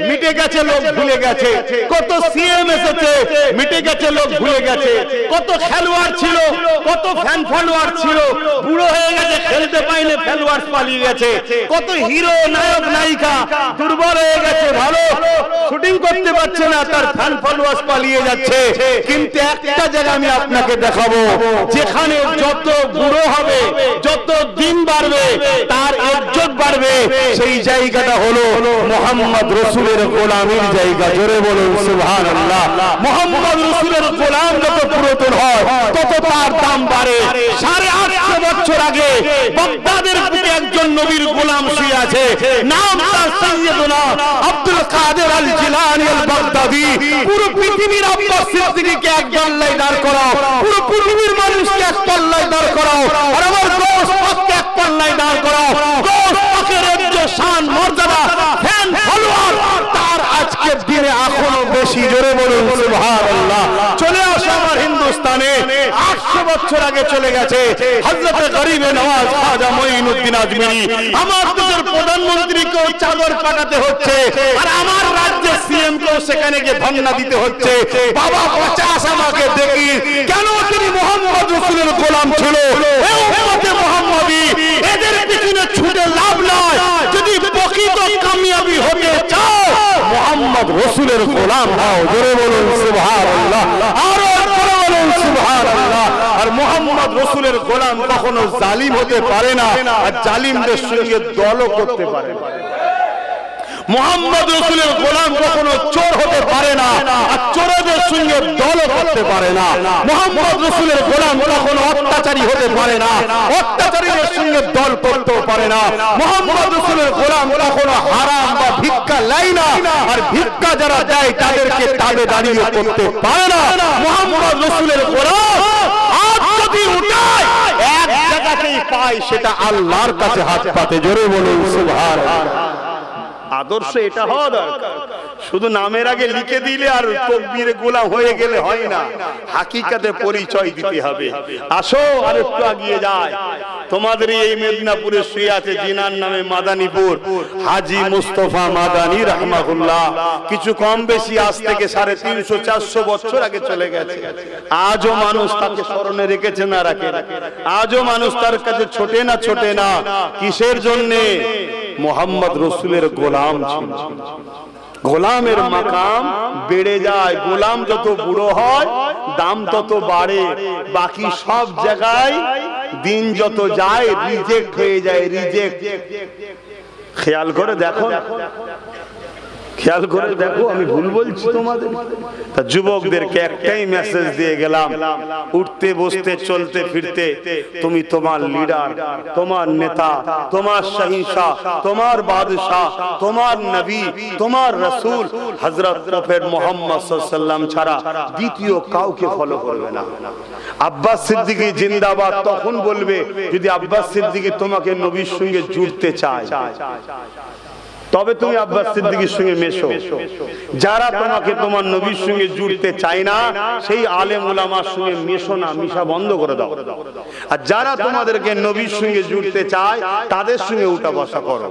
মিটে গেছে, লোক ভুলে গেছে। কত সিএম এসেছে, মিটে গেছে, লোক ভুলে গেছে। কত খেলোয়াড় ছিল, কত ফ্যান ফলোয়ার ছিল, বুড়ো হয়ে গেছে, খেলতে পাইনি, খেলোয়াড় পালিয়ে গেছে। কত হিরো, নায়ক, নায়িকা দুর্বল হয়ে গেছে, ভালো শুটিং করতে পারছে না, তার ফ্যান ফলোয়ার্স পালিয়ে যাচ্ছে। কিন্তু একটা জায়গা আমি আপনাকে দেখাবো, যেখানে যত বুড়ো হবে, যত দিন বাড়বে, তার ইজ্জত বাড়বে, সেই জায়গাটা হলো মুহাম্মদ রাসূলের গোলামীর জায়গা। জোরে বলুন সুবহানাল্লাহ। মুহাম্মদ রাসূলের গোলাম যত পুরাতন হয়, তত তার দাম বাড়ে। 850 বছর আগে বাগদাদের বুকে একজন নবীর গোলাম শুয়ে আছে, নাম তার সাইয়েদুনা আব্দুল কাদের আল জিলানী আল বাগদাদি। পুরো পৃথিবীর আব্বাস সিদ্দিকীকে এক পাল্লায় দাঁড় করাও, পুরো পৃথিবীর মানুষকে এক পাল্লায় দাঁড় করাও, আর আমার গোশ পাককে এক পাল্লায় দাঁড় করাও। গোশ পাকের যে শান, মর্যাদা, ফ্যান ফলোয়ার, তার আজকের দিনে এখনো বেশি। জোরে বলুন সুবহানাল্লাহ। চলে আসো আমার হিন্দুস্তানে, 800 বছর আগে চলে গেছে হযরত গরিবে নওয়াজ খাজা মঈনুদ্দিন আজমিরি। আমার দেশের প্রধানমন্ত্রীকেও চাদর কাটাতে হচ্ছে, আর আমার রাজ্যের সিএম কেও সেখানে গিয়ে ধন্না দিতে হচ্ছে। বাবা 50 আমাকে দেখি, কেন তিনি মুহাম্মদ রাসূলের গোলাম ছিল। এই উম্মতে মুহাম্মাদি, এদের পিছনে ছুটে লাভ নাই। যদি প্রকৃত কামিয়াবি হতে চাও, মুহাম্মদ রাসূলের গোলাম হও। জোরে বলুন সুবহানাল্লাহ, আরো জোরে বলুন সুবহানাল্লাহ। আর মুহাম্মদ রাসূলের গোলাম কখনো জালিম হতে পারে না, আর জালিমদের সঙ্গে দলও করতে পারে না। মুহাম্মদ রাসূলের গোলাম কখনো চোর হতে পারে না, আর চোরদের সঙ্গে দল করতে পারে না। মুহাম্মদ রাসূলের গোলাম কখনো অত্যাচারী হতে পারে না, অত্যাচারীদের সঙ্গে দল করতেও পারে না। মুহাম্মদ রাসূলের গোলাম কখনো হারাম বা ভিক্ষা নেয় না, আর ভিক্ষা যারা দেয় তাদেরকে তাবেদারিও করতে পারে না। মুহাম্মদ রাসূলের গোলাম হাত যদি উঠায় এক জায়গাতেই পায়, সেটা আল্লাহর কাছে হাত পাতে। জোরে বলুন সুবহানাল্লাহ। আদর্শ এটা হওয়া দরকার। শুধু নামের আগে লিখে দিলে আর তকবীরে গোলাম হয়ে গেলে হয় না, হাকিকাতে পরিচয় দিতে হবে। আসো আর একটু এগিয়ে যায়। তোমাদের এই মেদিনীপুরে শুয়ে আছে জিনার নামে মাদানীপুর হাজী মুস্তাফা মাদানী রাহমাহুল্লাহ। কিছু কম বেশি আজ থেকে 350-400 বছর আগে চলে গেছে। আজও মানুষ তাকে স্মরণে রেখেছে না রাখে, আজও মানুষ তার কাছে ছোটে না। কিসের জন্যে? মুহাম্মদ রাসূলের গোলাম ছিল। গোলামের মাকাম বেড়ে যায়, গোলাম যত বুড়ো হয় দাম তত বাড়ে। বাকি সব জায়গায় দিন যত যায় রিজেক্ট হয়ে যায়, রিজেক্ট। খেয়াল করে দেখো, খেয়াল করে দেখো, আমি ভুল বলছি তোমাদের? তা যুবকদেরকে একটাই মেসেজ দিয়ে গেলাম, উঠতে বসতে চলতে ফিরতে তুমি তোমার লিডার, তোমার নেতা, তোমার শাহিনশাহ, তোমার বাদশাহ, তোমার নবী, তোমার রাসূল হযরত প্রফেট মুহাম্মদ সাল্লাল্লাহু আলাইহি ওয়াসাল্লাম ছাড়া দ্বিতীয় কাউকে ফলো করবে না। আব্বাস সিদ্দিকী জিন্দাবাদ তখন বলবে যদি আব্বাস সিদ্দিকী তোমাকে নবীর সঙ্গে জুড়তে চায়, তবে তুমি আব্বাস সিদ্দিকীর সঙ্গে মেশো। যারা তোমাকে তোমার নবীর সঙ্গে জুড়তে চায় না, সেই আলেম উলামার সঙ্গে মেশো না, মিশা বন্ধ করে দাও। আর যারা তোমাদেরকে নবীর সঙ্গে জুড়তে চায় তাদের সঙ্গে উঠা বসা করো।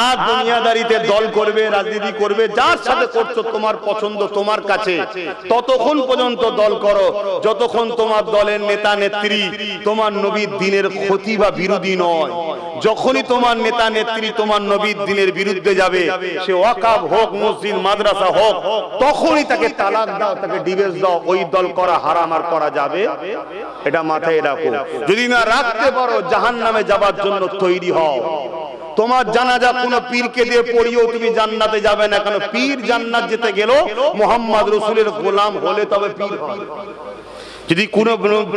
আর দুনিয়াদারিতে দল করবে, রাজনীতি করবে, যার সাথে করছো তোমার পছন্দ তোমার কাছে, ততক্ষণ পর্যন্ত দল করো যতক্ষণ তোমার দলের নেতা নেত্রী তোমার নবীর দ্বীনের ক্ষতি বা বিরোধী নয়। যখনই তোমার নেতা নেত্রী তোমার নবীর দ্বীনের বিরুদ্ধে যাবে, সে ওয়াকাফ হোক, মসজিদ মাদ্রাসা হোক, তখনই তাকে তালাক দাও, তাকে ডিভোর্স দাও। ওই দল করা হারাম আর করা যাবে? এটা মাথায় রাখো। যদি না রাখতে পারো জাহান্নামে যাবার জন্য তৈরি হও। তোমার জানাজা কোন পীরকে দিয়ে পড়িও তুমি জান্নাতে যাবে না, কারণ পীর জান্নাত যেতে গেল মুহাম্মদ রাসূলের গোলাম হলে তবে পীর হয়। যদি কোন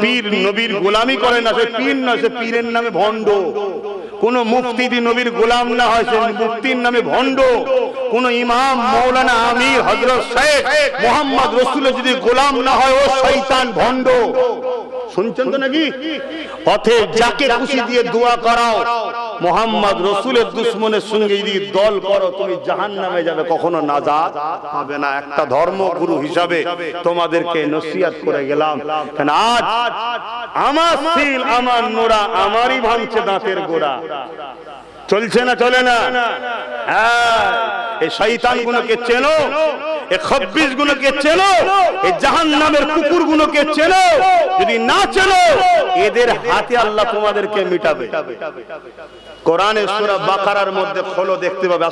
পীর নবীর গোলামি করে না, সে পীর না, সে পীরের নামে ভণ্ড। কোন মুফতি যদি নবীর গোলাম না হয়, সে মুফতির নামে ভণ্ড। কোন ইমাম, মাওলানা, আমির, হযরত, শেখ মুহাম্মদ রাসূলের যদি গোলাম না হয়, ও শয়তান, ভণ্ড। শুনছেন তো নাকি? অতএব যাকে খুশি দিয়ে দোয়া করাও, মুহাম্মদ রাসূলের দুশমনের সঙ্গে যদি দল করো, তুমি জাহান্নামে যাবে, কখনো নাজাত পাবে না। একটা ধর্মগুরু হিসাবে তোমাদেরকে নসিহত করে গেলাম। কারণ আজ আমার সিল, আমার নোরা, আমারই ভাঙছে দাঁতের গোড়া। চলছে না, চলে না? হ্যাঁ, এই শয়তান গুলোকে চেনো, এই 26 গুলোকে চেনো, এই জাহান্নামের কুকুর গুলোকে চেনো। যদি না চেনো, এদের হাতে আল্লাহ তোমাদেরকে মিটাবে। কোরআনের সূরা বাকারার মধ্যে খোলো, দেখতে পাবে।